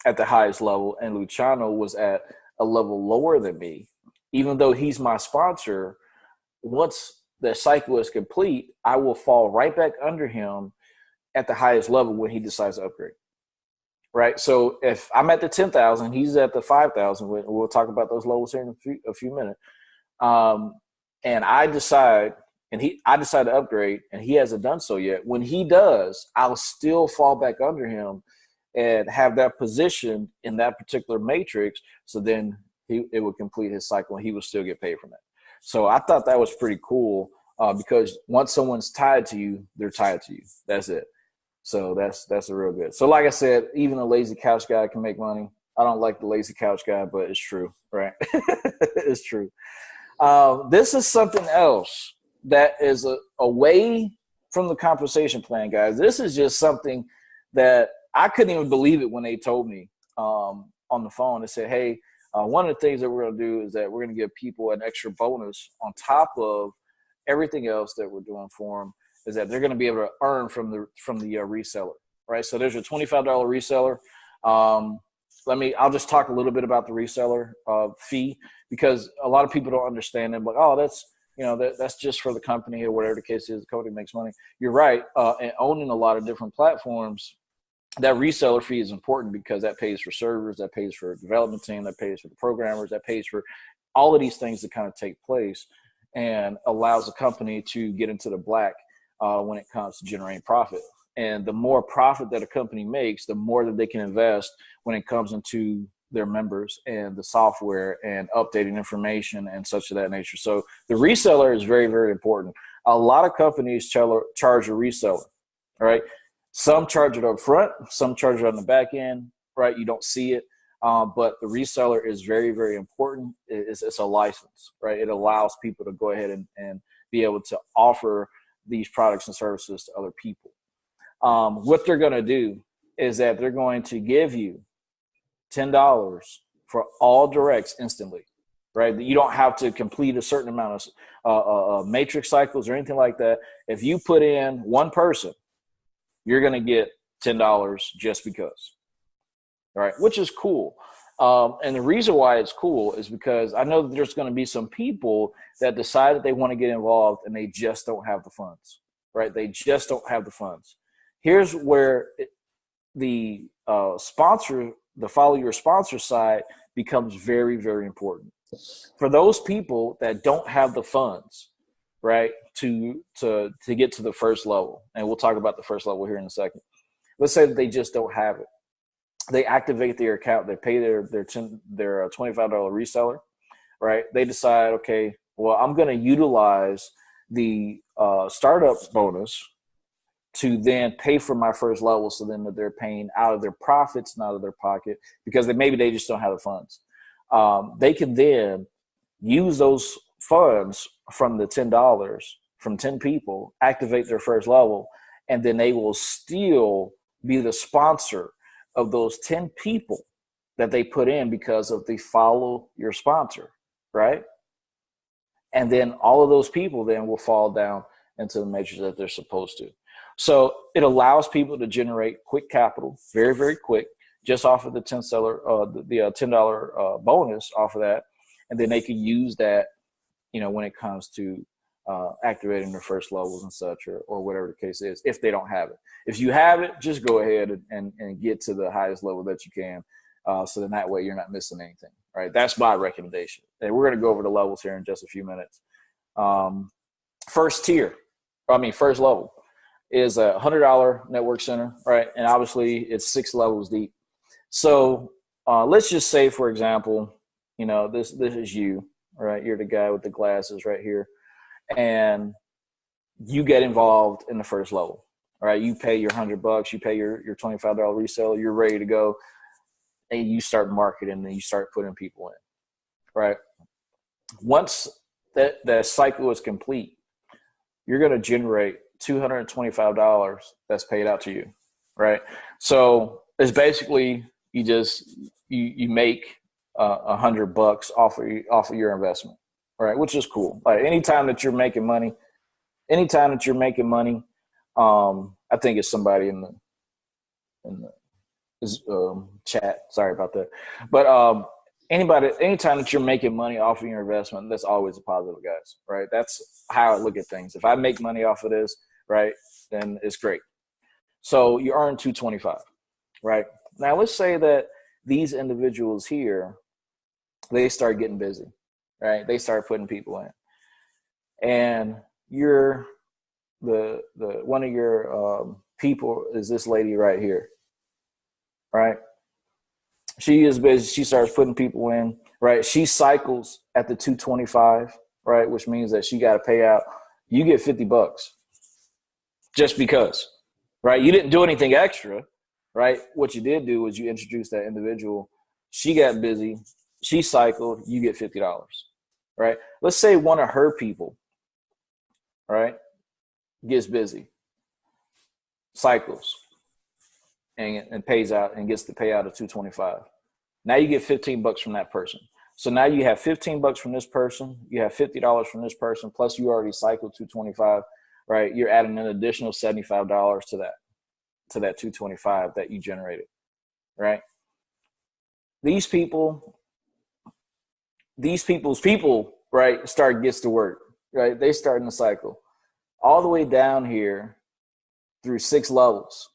at the highest level and Luciano was at a level lower than me, even though he's my sponsor, once the cycle is complete, I will fall right back under him at the highest level when he decides to upgrade, right? So if I'm at the 10,000, he's at the 5,000. We'll talk about those levels here in a few minutes. And I decide to upgrade, and he hasn't done so yet. When he does, I'll still fall back under him and have that position in that particular matrix. So then it would complete his cycle, and he would still get paid from that. So I thought that was pretty cool, because once someone's tied to you, they're tied to you. That's it. So that's a real good. So like I said, even a lazy couch guy can make money. I don't like the lazy couch guy, but it's true, right? It's true. This is something else that is away from the compensation plan, guys. This is just something that I couldn't even believe it when they told me on the phone. They said, hey, One of the things that we're going to do is that we're going to give people an extra bonus on top of everything else that we're doing for them, is that they're going to be able to earn from the reseller, right? So there's a $25 reseller. I'll just talk a little bit about the reseller fee, because a lot of people don't understand it. But that's just for the company or whatever the case is. The company makes money. You're right. And owning a lot of different platforms, that reseller fee is important, because that pays for servers, that pays for a development team, that pays for the programmers, that pays for all of these things that kind of take place, and allows the company to get into the black when it comes to generating profit. And the more profit that a company makes, the more that they can invest when it comes into their members and the software and updating information and such of that nature. So the reseller is very, very important. A lot of companies charge a reseller, all right? Some charge it up front, some charge it on the back end, right? You don't see it, but the reseller is very, very important. It's a license, right? It allows people to go ahead and be able to offer these products and services to other people. What they're going to do is that they're going to give you $10 for all directs instantly, right? You don't have to complete a certain amount of matrix cycles or anything like that. If you put in one person, you're going to get $10 just because, all right? Which is cool. And the reason why it's cool is because I know that there's going to be some people that decide that they want to get involved and they just don't have the funds, right? They just don't have the funds. Here's where the follow your sponsor side becomes very, very important. For those people that don't have the funds, right, to get to the first level, and we'll talk about the first level here in a second. Let's say that they just don't have it. They activate their account, they pay their $25 reseller, right? They decide, okay, well, I'm going to utilize the startup bonus to then pay for my first level, so then that they're paying out of their profits, not out of their pocket, because maybe they just don't have the funds. They can then use those funds from the $10 from 10 people, activate their first level, and then they will still be the sponsor of those 10 people that they put in because of the follow your sponsor, right? And then all of those people then will fall down into the measures that they're supposed to. So it allows people to generate quick capital, very, very quick, just off of the $10 bonus off of that. And then they can use that, when it comes to activating their first levels and such, or whatever the case is, if they don't have it. If you have it, just go ahead and get to the highest level that you can. So then that way you're not missing anything, right? That's my recommendation. And we're going to go over the levels here in just a few minutes. First level is a $100 network center, right? And obviously it's 6 levels deep. So let's just say, for example, this is you, right? You're the guy with the glasses right here. And you get involved in the first level, all right? You pay your $100, you pay your $25 reseller, you're ready to go. And you start marketing and you start putting people in, right? Once that cycle is complete, you're going to generate $225 that's paid out to you, right? So it's basically you make $100 off of your investment, right? Which is cool. Like anytime that you're making money, I think it's somebody in the chat. Sorry about that. But anytime that you're making money off of your investment, that's always a positive, guys, right? That's how I look at things. If I make money off of this, right, then it's great. So you earn $225, right? Now let's say that these individuals here, they start getting busy, right? They start putting people in, and you're the one of your people is this lady right here, right? She is busy. She starts putting people in, right? She cycles at the 225, right? Which means that she got to pay out. You get $50 just because, right? You didn't do anything extra, right? What you did do was you introduced that individual. She got busy. She cycled. You get $50, right? Let's say one of her people, right, gets busy, cycles, and pays out and gets the payout of $225. Now you get 15 bucks from that person. So now you have 15 bucks from this person. You have $50 from this person. Plus you already cycled 225, right? You're adding an additional $75 to that 225 that you generated, right? These people's people, right, gets to work, right? They start in the cycle all the way down here through 6 levels.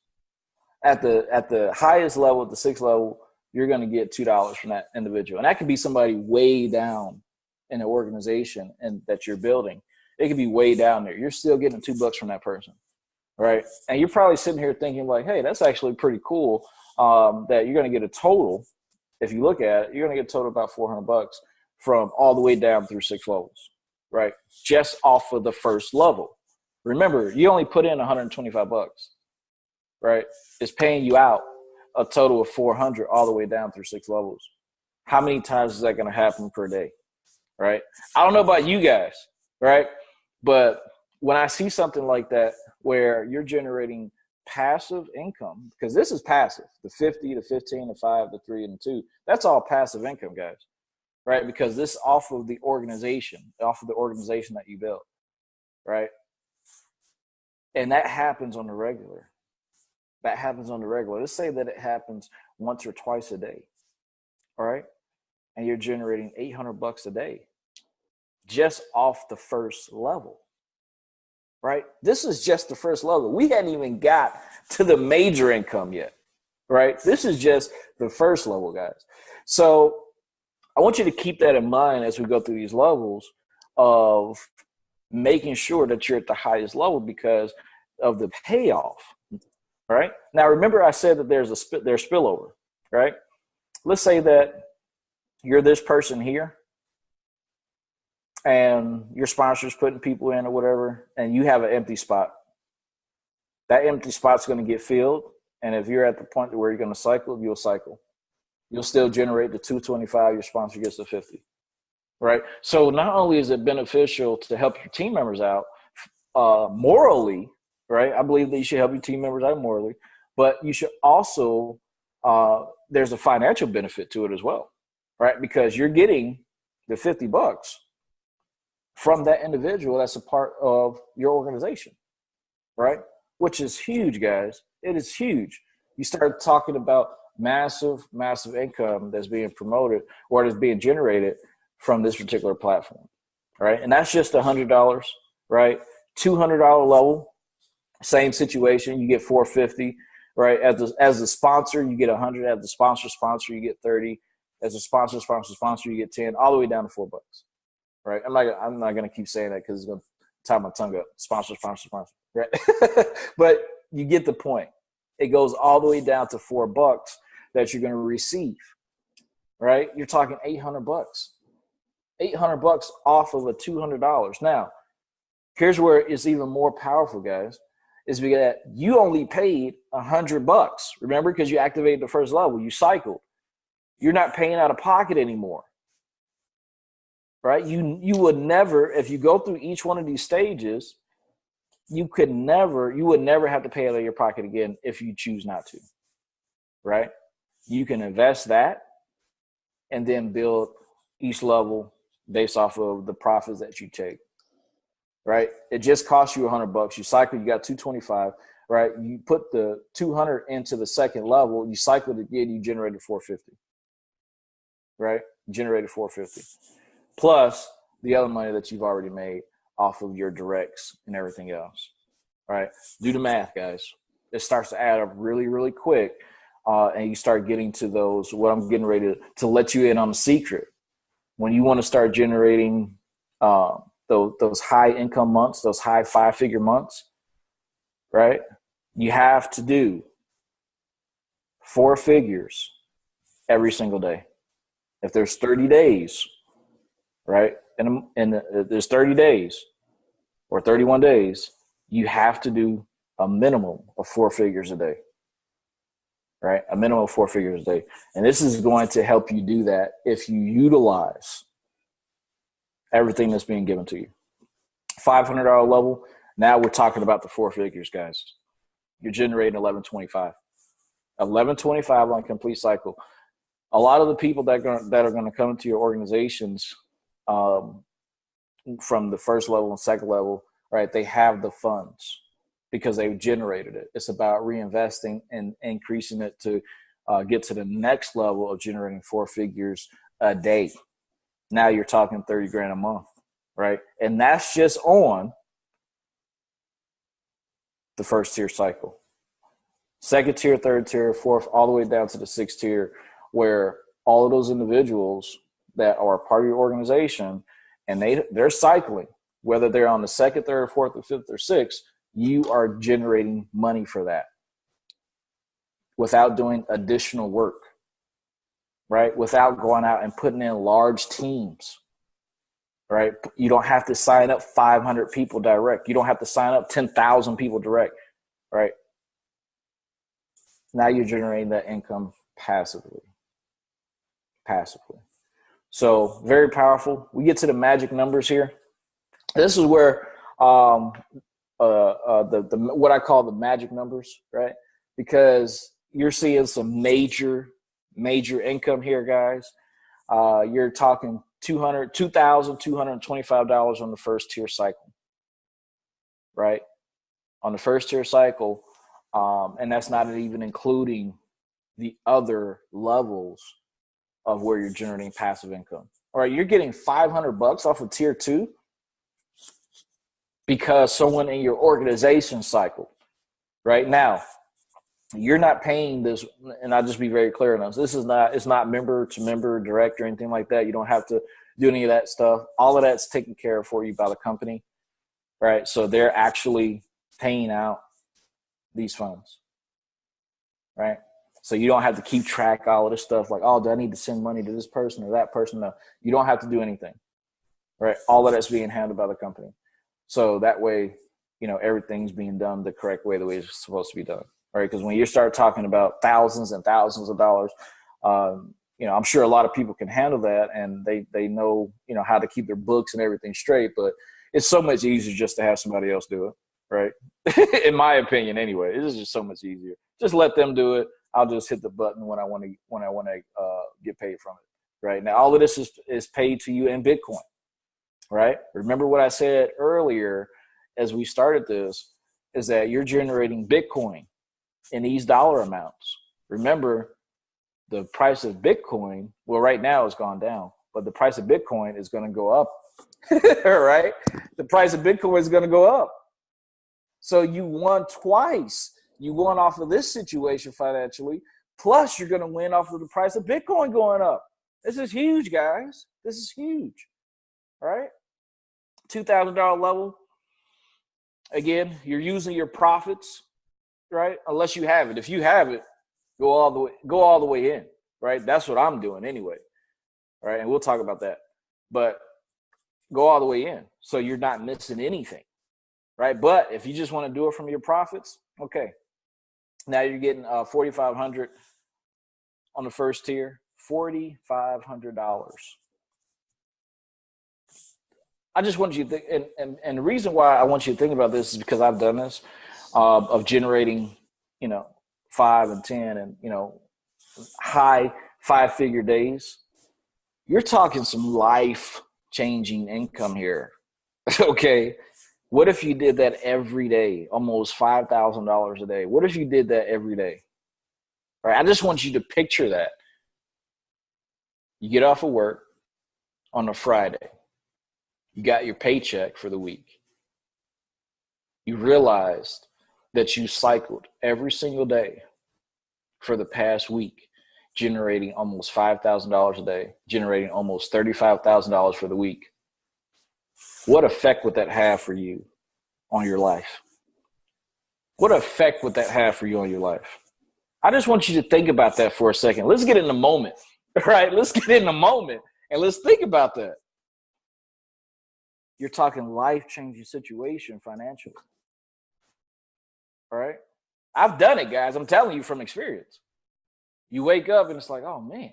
At the highest level, at the 6th level, you're going to get $2 from that individual. And that could be somebody way down in an organization and that you're building. It could be way down there. You're still getting $2 from that person, right? And you're probably sitting here thinking like, hey, that's actually pretty cool that you're going to get a total. If you look at it, you're going to get a total about $400 from all the way down through 6 levels, right? Just off of the first level. Remember, you only put in $125, right? It's paying you out a total of $400 all the way down through 6 levels. How many times is that going to happen per day, right? I don't know about you guys, right? But when I see something like that where you're generating passive income, because this is passive, the 50, the 15, the 5, the 3, and the 2, that's all passive income, guys, right? Because this is off of the organization that you built, right? And that happens on the regular. Let's say that it happens once or twice a day, all right? And you're generating $800 a day just off the first level, right? This is just the first level. We hadn't even got to the major income yet, right? This is just the first level, guys. So I want you to keep that in mind as we go through these levels of making sure that you're at the highest level because of the payoff. All right. Now, remember I said that there's spillover, right? Let's say that you're this person here and your sponsor's putting people in or whatever, and you have an empty spot. That empty spot's going to get filled. And if you're at the point where you're going to cycle, you'll cycle. You'll still generate the 225. Your sponsor gets the 50, right? So not only is it beneficial to help your team members out morally, right? I believe that you should help your team members out morally, but you should also, there's a financial benefit to it as well, right? Because you're getting the $50 from that individual that's a part of your organization, right? Which is huge, guys. It is huge. You start talking about massive income that's being promoted or that's being generated from this particular platform, right? And that's just $100, right? $200 level. Same situation, you get $450, right? As the sponsor, you get $100. As the sponsor, you get $30. As a sponsor, you get $10, all the way down to $4, right? I'm not gonna keep saying that because it's gonna tie my tongue up. Sponsor, right? But you get the point. It goes all the way down to $4 that you're gonna receive, right? You're talking $800, $800 off of a $200. Now, here's where it's even more powerful, guys. Is because you only paid $100. Remember, because you activated the first level, you cycled. You're not paying out of pocket anymore, right? You would never, if you go through each one of these stages, you would never have to pay out of your pocket again if you choose not to, right? You can invest that and then build each level based off of the profits that you take. Right? It just costs you $100. You cycle, you got 225, right? You put the 200 into the second level, you cycle it again, you generated 450. Right? Generated 450. Plus the other money that you've already made off of your directs and everything else. Right? Do the math, guys. It starts to add up really, really quick. And you start getting to those, what I'm getting ready to let you in on a secret. When you want to start generating those high income months, those high 5-figure months, right? You have to do 4 figures every single day. If there's 30 days, right? And there's 30 days or 31 days, you have to do a minimum of 4 figures a day, right? A minimum of 4 figures a day. And this is going to help you do that if you utilize everything that's being given to you. $500 level. Now we're talking about the 4 figures, guys. You're generating $1125. $1125 on complete cycle. a lot of the people that are going to come into your organizations from the first level and second level, right? They have the funds because they've generated it. It's about reinvesting and increasing it to get to the next level of generating 4 figures a day. Now you're talking 30 grand a month, right? And that's just on the first tier cycle. Second tier, third tier, fourth, all the way down to the 6th tier, where all of those individuals that are part of your organization and they're cycling, whether they're on the 2nd, 3rd, 4th, or 5th, or 6th, you are generating money for that without doing additional work, right? Without going out and putting in large teams, right? You don't have to sign up 500 people direct. You don't have to sign up 10,000 people direct, right? Now you're generating that income passively. So very powerful. We get to the magic numbers here. This is where the what I call the magic numbers, right? Because you're seeing some major income here, guys. You're talking $2,225 on the first tier cycle, right? On the first tier cycle, and that's not even including the other levels of where you're generating passive income. All right, you're getting $500 off of tier 2 because someone in your organization cycle, right? Now, you're not paying this, and I'll just be very clear on this. It's not member to member direct or anything like that. You don't have to do any of that stuff. All of that's taken care of for you by the company, right? So they're actually paying out these funds, right? So you don't have to keep track of all of this stuff like, oh, do I need to send money to this person or that person? No, you don't have to do anything, right? All of that's being handled by the company. So that way, everything's being done the correct way, the way it's supposed to be done, right? Because when you start talking about thousands and thousands of dollars, I'm sure a lot of people can handle that and they know, how to keep their books and everything straight, but it's so much easier just to have somebody else do it, right? In my opinion, anyway, it is just so much easier. Just let them do it. I'll just hit the button when I want to get paid from it. Right now, all of this is paid to you in Bitcoin. Right. Remember what I said earlier as we started this is that you're generating Bitcoin in these dollar amounts. Remember, the price of Bitcoin, well, right now it's gone down, but the price of Bitcoin is going to go up. Right? The price of Bitcoin is going to go up. So you won twice. You won off of this situation financially, plus you're going to win off of the price of Bitcoin going up. This is huge, guys. This is huge, right? $2,000 level. Again, you're using your profits, right? Unless you have it. If you have it, go all the way in, right? That's what I'm doing anyway, right? And we'll talk about that. But go all the way in, so you're not missing anything, right? But if you just want to do it from your profits, okay. Now you're getting $4,500 on the first tier, $4,500. I just want you to think, and the reason why I want you to think about this is because I've done this of generating, 5 and 10 and, high 5-figure days. You're talking some life-changing income here, okay? What if you did that every day, almost $5,000 a day? What if you did that every day? All right, I just want you to picture that. You get off of work on a Friday. You got your paycheck for the week. You realized that you cycled every single day for the past week, generating almost $5,000 a day, generating almost $35,000 for the week. What effect would that have for you on your life? What effect would that have for you on your life? I just want you to think about that for a second. Let's get in the moment, right? Let's get in the moment and let's think about that. You're talking life-changing situation financially, all right? I've done it, guys. I'm telling you from experience. You wake up and it's like, oh, man,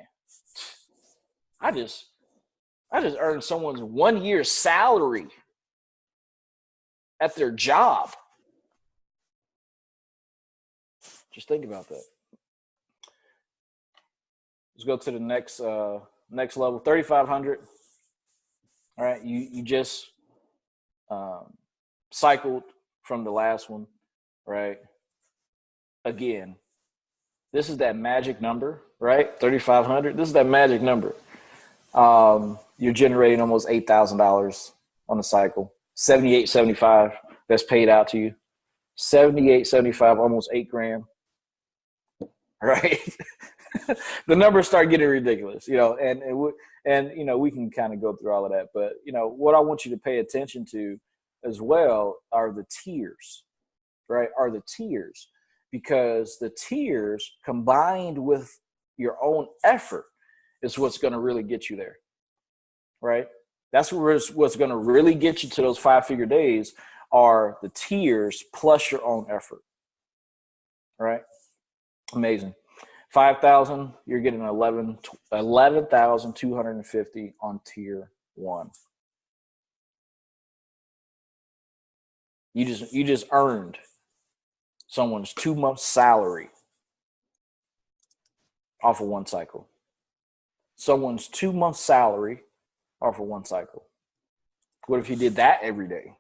I just earned someone's 1 year's salary at their job. Just think about that. Let's go to the next next level, 3,500. All right, you just cycled from the last one, right? Again, this is that magic number, right? 3,500. This is that magic number. You're generating almost $8,000 on the cycle. 78.75 that's paid out to you. 78.75, almost $8,000. Right? The numbers start getting ridiculous, you know, and you know, we can kind of go through all of that, but you know, what I want you to pay attention to as well are the tiers, right? Are the tiers, because the tiers combined with your own effort is what's going to really get you there, right? That's what's going to really get you to those 5-figure days are the tiers plus your own effort, right? Amazing. 5,000, you're getting 11,250 on tier 1. You just earned someone's 2-month salary off of one cycle. Someone's 2-month salary off of one cycle. What if you did that every day?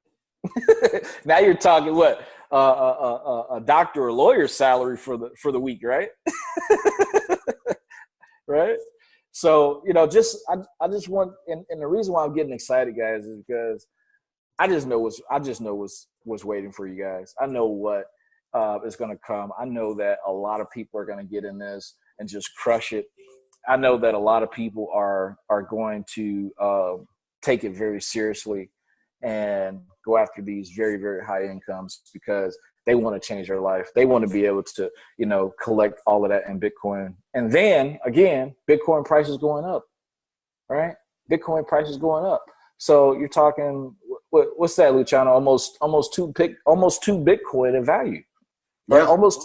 Now you're talking what? A doctor or lawyer's salary for the week, right? Right. So, you know, I just want, and the reason why I'm getting excited, guys, is because I just know what's waiting for you guys. I know what is going to come. I know that a lot of people are going to get in this and just crush it. I know that a lot of people are going to take it very seriously and go after these very, very high incomes because they want to change their life. They want to be able to, you know, collect all of that in Bitcoin. And then again, Bitcoin price is going up, right? Bitcoin price is going up. So you're talking, what's that, Luciano? Almost two Bitcoin in value, right? Yeah. Almost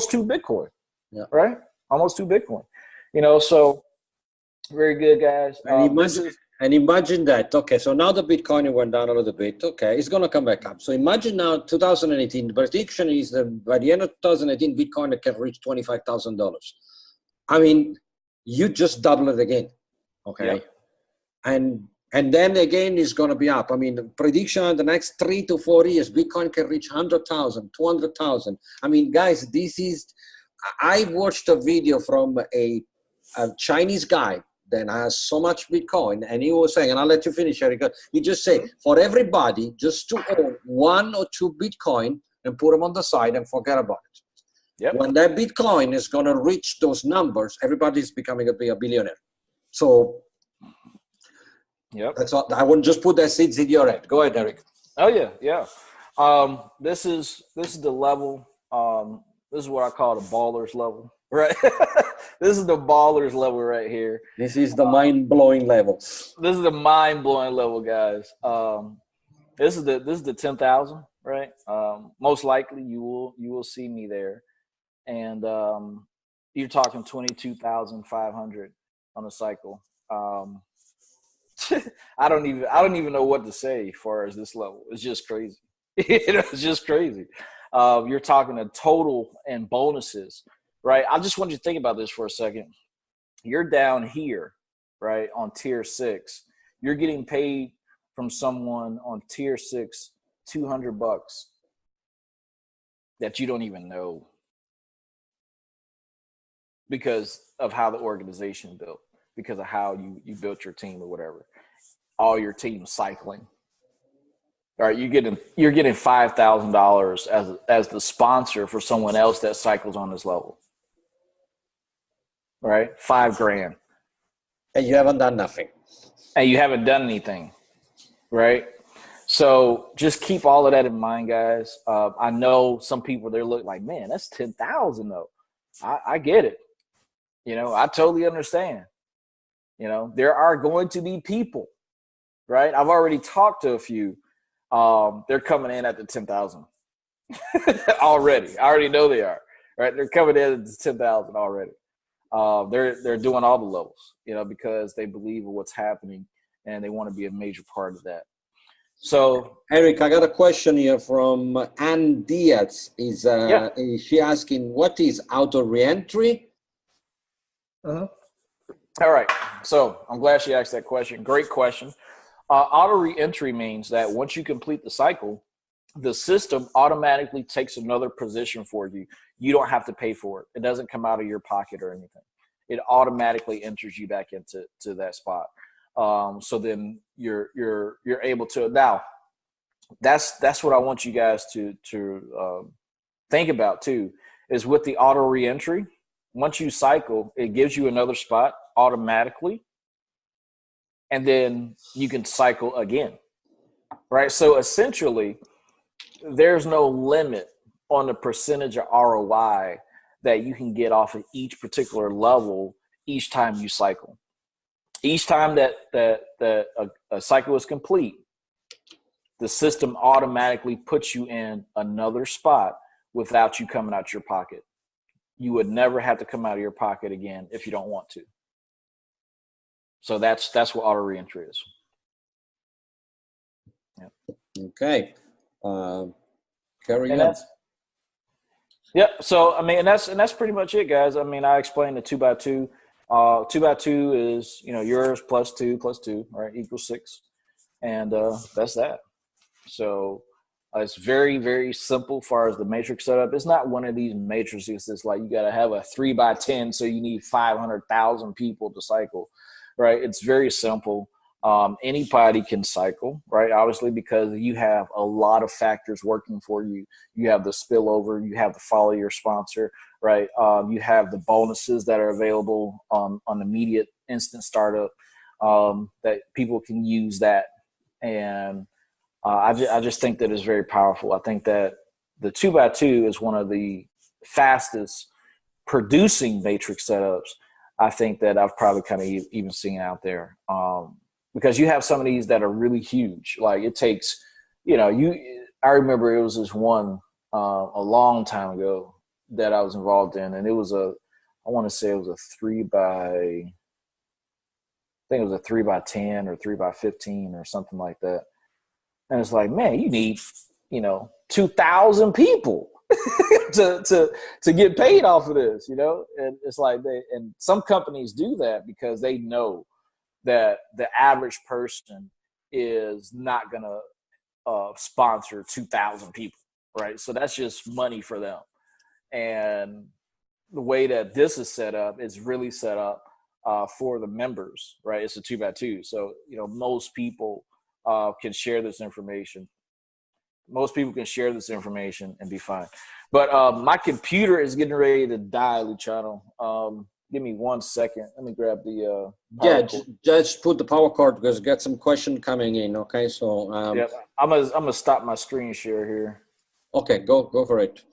two Bitcoin, yeah. Right? Almost 2 Bitcoin. You know, so very good, guys. And imagine that. Okay, so now the Bitcoin went down a little bit. Okay, it's going to come back up. So imagine now 2018, the prediction is that by the end of 2018, Bitcoin can reach $25,000. I mean, you just double it again. Okay. Yep. And then again, it's going to be up. I mean, the prediction in the next 3 to 4 years, Bitcoin can reach 100,000, 200,000. I mean, guys, I watched a video from a Chinese guy that has so much Bitcoin, and he was saying, and I'll let you finish, Eric. He just said, for everybody, just to own 1 or 2 Bitcoin and put them on the side and forget about it. Yep. When that Bitcoin is going to reach those numbers, everybody's becoming a billionaire. So yep. That's all. I wouldn't just put that seeds in your head. Go ahead, Eric. Oh yeah, yeah. This is the level. This is what I call the ballers level, right? This is the ballers level right here. This is the mind-blowing level. This is the mind-blowing level, guys. This is the 10,000, right? Most likely you will see me there, and you're talking 22,500 on a cycle. I don't even know what to say as far as this level. It's just crazy. It's just crazy. You're talking a total and bonuses, right? I just want you to think about this for a second. You're down here, right, on tier 6. You're getting paid from someone on tier 6 $200 that you don't even know because of how the organization built, because of how you built your team or whatever. All your team cycling. All right, you're getting $5,000 as the sponsor for someone else that cycles on this level. All right, $5,000. And you haven't done nothing. And you haven't done anything, right? So just keep all of that in mind, guys. I know some people, they're looking like, man, that's 10,000 though. I get it. You know, I totally understand. You know, there are going to be people, right? I've already talked to a few. They're coming in at the 10,000 already. I already know they are, right? They're coming in at the 10,000 already. They're doing all the levels, you know, because they believe in what's happening and they want to be a major part of that. So, Eric, I got a question here from Ann Diaz. Is she asking what is auto reentry? All right. So I'm glad she asked that question. Great question. Auto reentry means that once you complete the cycle, the system automatically takes another position for you. You don't have to pay for it. It doesn't come out of your pocket or anything. It automatically enters you back into that spot. So then you're able to now. That's what I want you guys to think about too. Is with the auto reentry. Once you cycle, it gives you another spot automatically, and then you can cycle again, right? So essentially, there's no limit on the percentage of ROI that you can get off of each particular level each time you cycle. Each time that a cycle is complete, the system automatically puts you in another spot without you coming out your pocket. You would never have to come out of your pocket again if you don't want to. So that's what auto reentry is. Yeah. Okay. Carry on. Yep. So I mean, and that's pretty much it, guys. I mean, I explained the 2x2. 2x2 is yours plus 2, right, equals 6, and that's that. So it's very, very simple as far as the matrix setup. It's not one of these matrices that's like you got to have a 3x10, so you need 500,000 people to cycle, right? It's very simple. Anybody can cycle, right? Obviously, because you have a lot of factors working for you. You have the spillover, you have the follow your sponsor, right? You have the bonuses that are available on immediate instant startup that people can use that. And I just think that it's very powerful. I think that the 2x2 is one of the fastest producing matrix setups I think that I've probably kind of even seen out there. Because you have some of these that are really huge. Like it takes, I remember it was this one a long time ago that I was involved in, and it was I want to say it was a 3x10 or 3x15 or something like that. And it's like, man, you need, 2,000 people to get paid off of this, And it's like and some companies do that because they know that the average person is not going to sponsor 2,000 people, right? So that's just money for them. And the way that this is set up is really set up for the members, right? It's a 2x2. So, most people can share this information. Most people can share this information and be fine. But my computer is getting ready to die, Luciano. Give me 1 second. Let me grab the just put the power cord because got some question coming in. Okay, so I'm gonna stop my screen share here. Okay, go for it.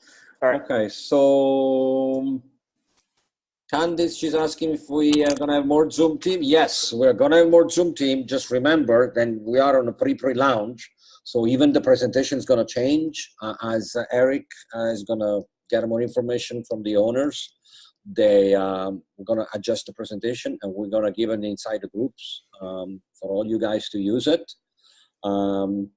All right. Okay, so Candice, she's asking if we are gonna have more Zoom team. Yes, we're gonna have more Zoom team. Just remember, then we are on a pre-launch, so even the presentation is gonna change as Eric is gonna get more information from the owners. We're going to adjust the presentation and we're going to give it inside the groups for all you guys to use it. And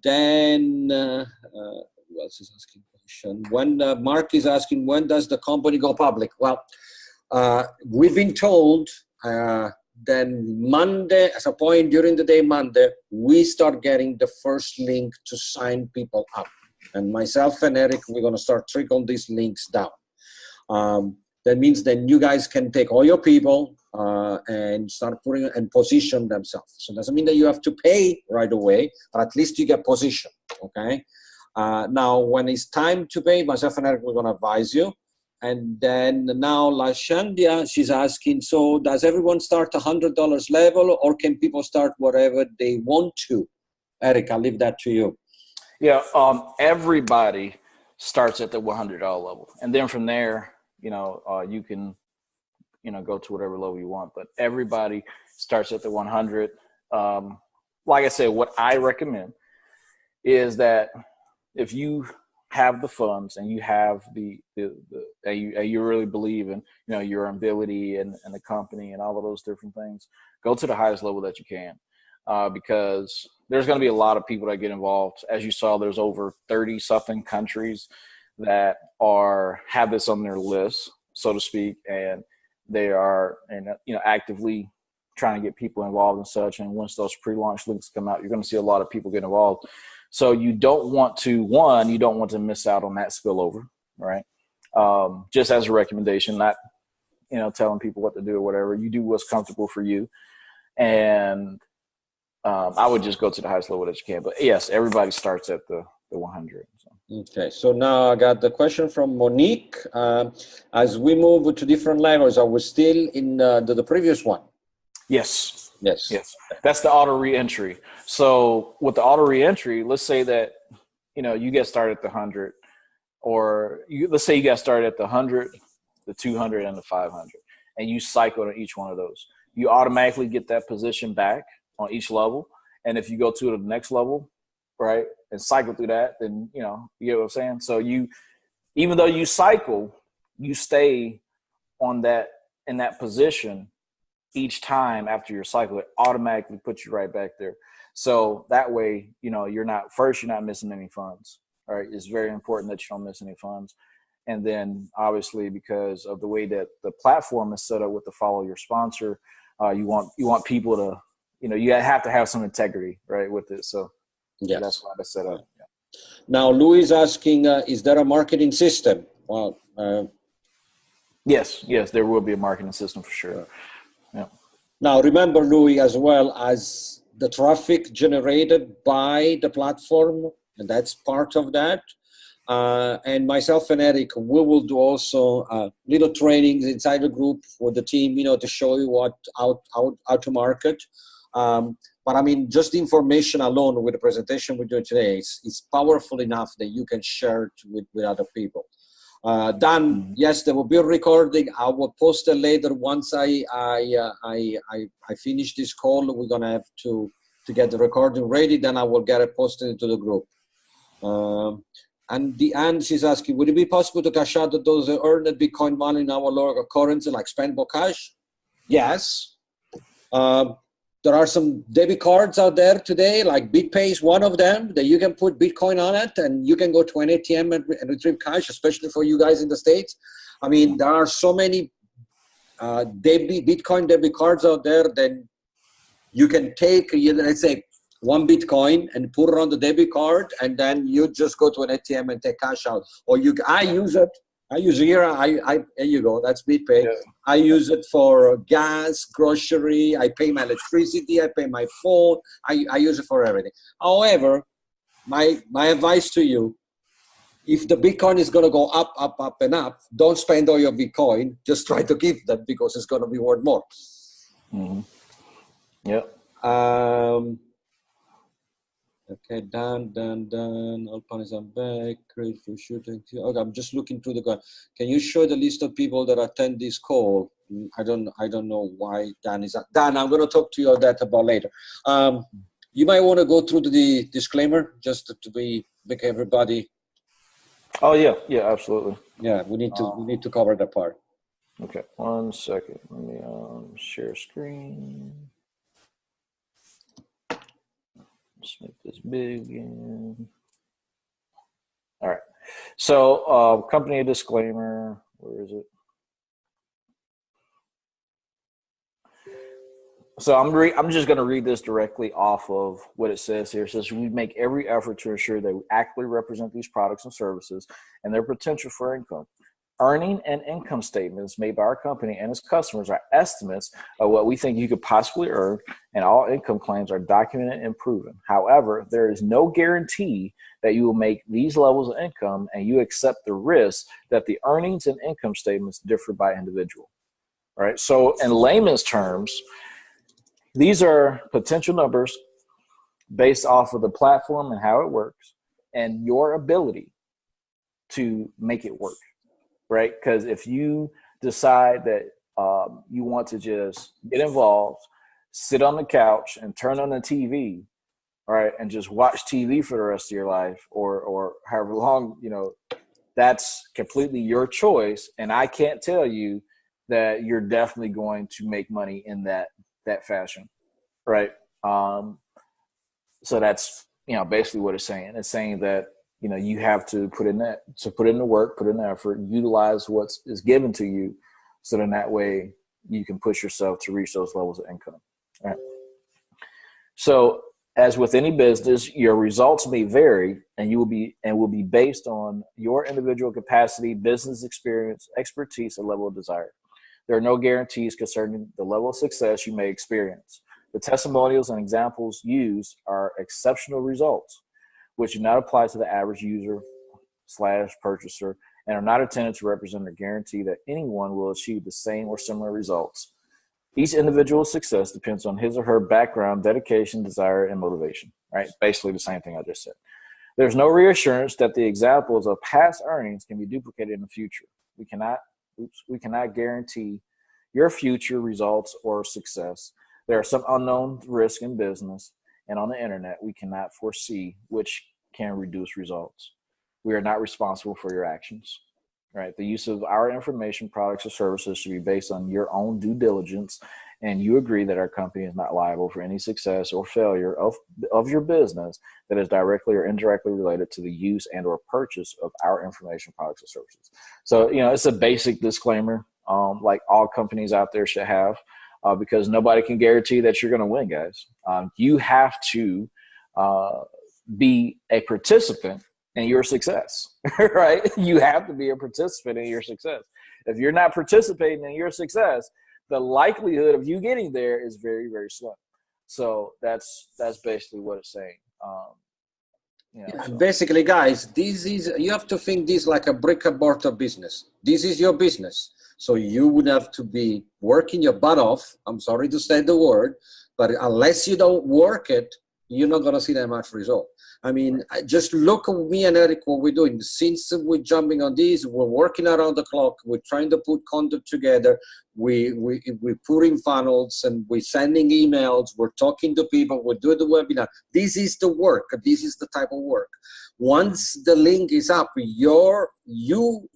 then, who else is asking a question? When Mark is asking, when does the company go public? Well, we've been told then Monday, as a point during the day Monday, we start getting the first link to sign people up. And myself and Eric, we're going to start trickling these links down. That means then you guys can take all your people and start putting and position themselves. So it doesn't mean that you have to pay right away, but at least you get positioned, okay? Now, when it's time to pay, myself and Eric, we're gonna advise you. And then now Lashandia, she's asking, so does everyone start $100 level or can people start whatever they want to? Eric, I'll leave that to you. Yeah, everybody starts at the $100 level. And then from there, you can, go to whatever level you want, but everybody starts at the 100. Like I said, what I recommend is that if you have the funds and you have you really believe in, your ability and the company and all of those different things, go to the highest level that you can. Because there's going to be a lot of people that get involved. As you saw, there's over 30 something countries that have this on their list, so to speak. And they are, and actively trying to get people involved and such. And once those pre-launch links come out, you're going to see a lot of people get involved. So you don't want to miss out on that spillover, right? Just as a recommendation, not, telling people what to do or whatever. You do what's comfortable for you. And I would just go to the highest level that you can. But yes, everybody starts at the 100. So. Okay, so now I got the question from Monique. As we move to different levels, are we still in the previous one? Yes. Yes. That's the auto reentry. So with the auto reentry, let's say that, you get started at the 100, or let's say you got started at the 100, the 200, and the 500, and you cycled on each one of those. You automatically get that position back on each level. And if you go to the next level, right, and cycle through that, then, you get what I'm saying? So even though you cycle, you stay in that position each time after your cycle. It automatically puts you right back there. So that way, you're not missing any funds. All right. It's very important that you don't miss any funds. And then obviously, because of the way that the platform is set up with the follow your sponsor, you want people to, you have to have some integrity, right, with it. So yes. That's why that's set up. Yeah. Now, Louis is asking, is there a marketing system? Well, yes, there will be a marketing system for sure. Yeah. Now, remember, Louis, as well as the traffic generated by the platform, and that's part of that. And myself and Eric, we will do also little trainings inside the group for the team, to show you how to market. But I mean, just the information alone with the presentation we're doing today is powerful enough that you can share it with other people. Dan, yes, there will be a recording. I will post it later once I finish this call. We're gonna have to get the recording ready. Then I will get it posted into the group. And she's asking, would it be possible to cash out those earned Bitcoin money in our local currency, like spendable cash? Yes. There are some debit cards out there today, like BitPay is one of them, that you can put Bitcoin on it and you can go to an ATM and retrieve cash, especially for you guys in the States. I mean, there are so many Bitcoin debit cards out there that you can take, let's say, one Bitcoin and put it on the debit card, and then you just go to an ATM and take cash out. Or I use it. I use here. There you go. That's BitPay. Yeah. I use it for gas, grocery. I pay my electricity. I pay my phone. I use it for everything. However, my advice to you: if the Bitcoin is going to go up, up, up, and up, don't spend all your Bitcoin. Just try to keep that because it's going to be worth more. Mm-hmm. Yep. Okay, done. All panels are back. Great for shooting. Okay, I'm just looking through the call. Can you show the list of people that attend this call? I don't know why Dan is. Dan, I'm going to talk to you about later. You might want to go through the disclaimer just to make everybody. Oh yeah, absolutely. Yeah, we need to cover that part. Okay, 1 second. Let me share screen. Let's make this big again. All right. So, company disclaimer. Where is it? So I'm just going to read this directly off of what it says here. It says, we make every effort to ensure that we accurately represent these products and services and their potential for income. Earning and income statements made by our company and its customers are estimates of what we think you could possibly earn, and all income claims are documented and proven. However, there is no guarantee that you will make these levels of income, and you accept the risk that the earnings and income statements differ by individual. All right. So in layman's terms, these are potential numbers based off of the platform and how it works and your ability to make it work. Right? Because if you decide that you want to just get involved, sit on the couch and turn on the TV, all right, and just watch TV for the rest of your life or however long, that's completely your choice. And I can't tell you that you're definitely going to make money in that fashion, right? So that's, basically what it's saying. It's saying that, you have to put in the work, put in the effort, utilize what is given to you So then that way you can push yourself to reach those levels of income. All right. So as with any business, your results may vary and will be based on your individual capacity, business experience, expertise, and level of desire. There are no guarantees concerning the level of success you may experience. The testimonials and examples used are exceptional results, which do not apply to the average user / purchaser and are not intended to represent or guarantee that anyone will achieve the same or similar results. Each individual's success depends on his or her background, dedication, desire, and motivation, right? Basically the same thing I just said. There's no reassurance that the examples of past earnings can be duplicated in the future. We cannot guarantee your future results or success. There are some unknown risks in business and on the internet we cannot foresee, which can reduce results. We are not responsible for your actions. Right. The use of our information, products, or services should be based on your own due diligence, and you agree that our company is not liable for any success or failure of your business that is directly or indirectly related to the use and or purchase of our information, products, or services. So, it's a basic disclaimer, like all companies out there should have, because nobody can guarantee that you're going to win, guys. You have to be a participant in your success, right? You have to be a participant in your success. If you're not participating in your success, the likelihood of you getting there is very, very slim. So that's basically what it's saying. Basically, guys, you have to think this like a brick and mortar business. This is your business. So you would have to be working your butt off. I'm sorry to say the word, but unless you don't work it, you're not going to see that much result. I mean, just look at me and Eric, what we're doing. Since we're jumping on this, we're working around the clock. We're trying to put content together. We put in funnels and we're sending emails. We're talking to people. We're doing the webinar. This is the work. This is the type of work. Once the link is up, you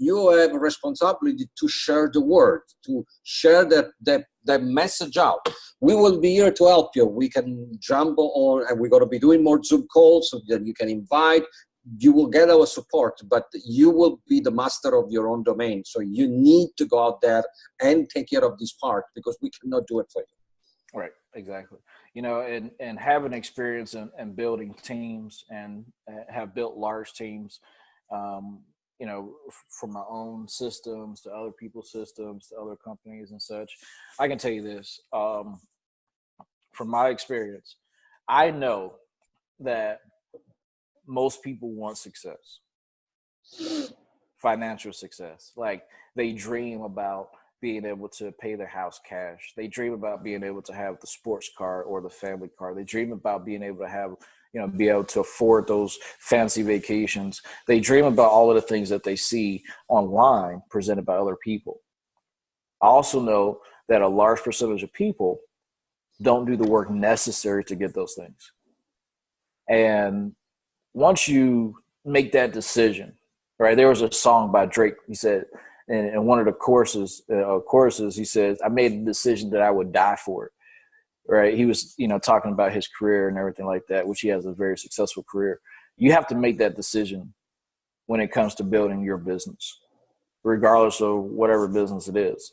have a responsibility to share the word, to share that message out. We will be here to help you. We can jump on, and we're going to be doing more Zoom calls so that you can invite. You will get our support, but you will be the master of your own domain. So you need to go out there and take care of this part, because we cannot do it for you. Right, exactly. And having experience in building teams and have built large teams, from my own systems to other people's systems to other companies and such, I can tell you this, from my experience, I know that most people want success, financial success. Like, they dream about being able to pay their house cash. They dream about being able to have the sports car or the family car. They dream about being able to have, be able to afford those fancy vacations. They dream about all of the things that they see online presented by other people. I also know that a large percentage of people don't do the work necessary to get those things. And once you make that decision, right? There was a song by Drake. He said, in one of the choruses, he says, I made a decision that I would die for it. Right. He was, talking about his career and everything like that, which he has a very successful career. You have to make that decision when it comes to building your business, regardless of whatever business it is.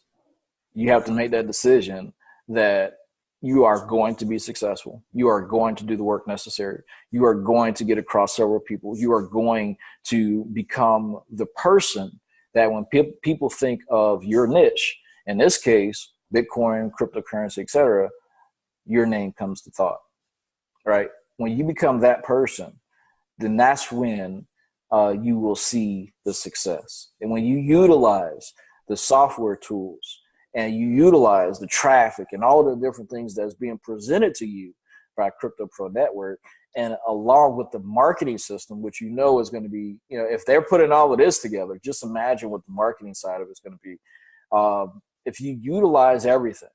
You have to make that decision that you are going to be successful. You are going to do the work necessary. You are going to get across several people. You are going to become the person that when people think of your niche, in this case, Bitcoin, cryptocurrency, etc., your name comes to thought, right? When you become that person, then that's when you will see the success. And when you utilize the software tools and you utilize the traffic and all the different things that's being presented to you by Crypto Pro Network, and along with the marketing system, which is going to be, if they're putting all of this together, just imagine what the marketing side of it's going to be. If you utilize everything,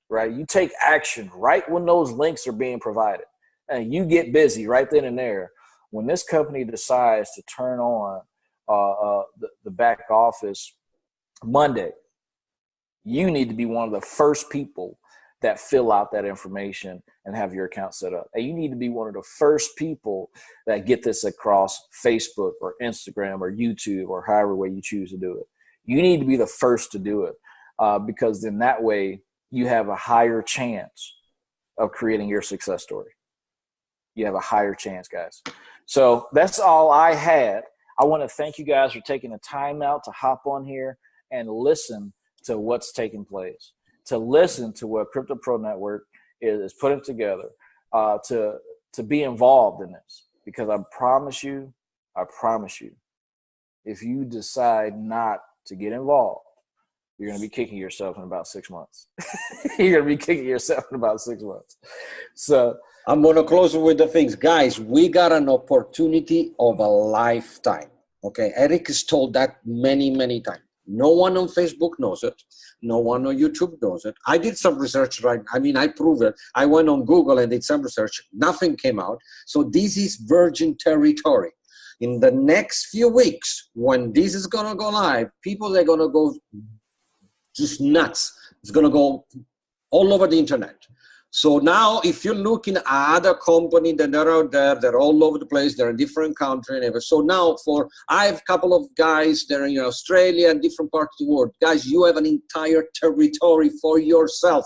right, you take action right when those links are being provided, and you get busy right then and there. When this company decides to turn on the back office Monday, you need to be one of the first people that fill out that information and have your account set up. And you need to be one of the first people that get this across Facebook or Instagram or YouTube or however way you choose to do it. You need to be the first to do it. because then that way you have a higher chance of creating your success story. You have a higher chance, guys. So that's all I had. I want to thank you guys for taking the time out to hop on here and listen to what's taking place, to listen to what Crypto Pro Network is putting together, to be involved in this. Because I promise you, if you decide not to get involved, you're going to be kicking yourself in about 6 months. You're going to be kicking yourself in about 6 months. So I'm going to close with the things. Guys, we got an opportunity of a lifetime. Okay, Eric has told that many, many times. No one on Facebook knows it. No one on YouTube knows it. I did some research, right? I mean, I proved it. I went on Google and did some research. Nothing came out. So this is virgin territory. In the next few weeks, when this is going to go live, people are going to go just nuts. It's going to go all over the internet. So now if you're looking at other companies that are out there, they're all over the place, they're in different countries. So now I have a couple of guys that are in Australia and different parts of the world. Guys, you have an entire territory for yourself.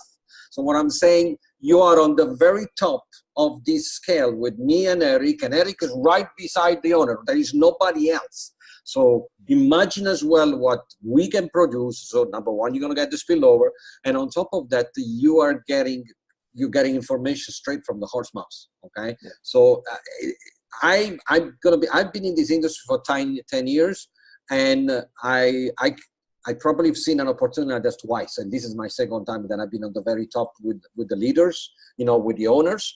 So what I'm saying, you are on the very top of this scale with me and Eric is right beside the owner. There is nobody else. So imagine as well what we can produce. So number one, you're going to get the spillover. And on top of that, you're getting information straight from the horse mouth. Okay. Yeah. So I've been in this industry for 10 years, and I probably have seen an opportunity like this twice. And this is my second time that I've been on the very top with the leaders, with the owners.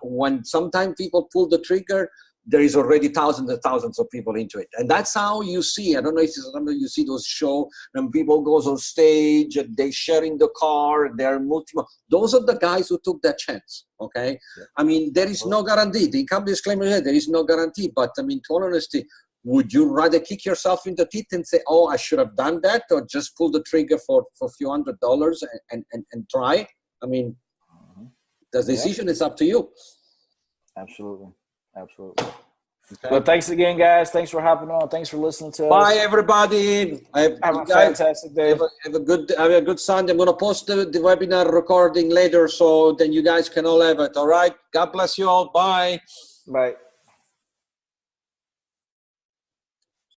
When sometimes people pull the trigger, there is already thousands and thousands of people into it. And that's how you see, I don't know if you see those shows when people goes on stage and they share in the car, they're those are the guys who took that chance, okay? Yeah. I mean, there is no guarantee. The income disclaimer here, there is no guarantee. But I mean, to all honesty, would you rather kick yourself in the teeth and say, oh, I should have done that, or just pull the trigger for a few $100s and try? I mean, the decision is up to you. Absolutely. Absolutely. Okay. But thanks again, guys. Thanks for hopping on. Thanks for listening to us. Bye, everybody. Have a fantastic day. Have a good Sunday. I'm going to post the webinar recording later, so then you guys can all have it. All right. God bless you all. Bye. Bye.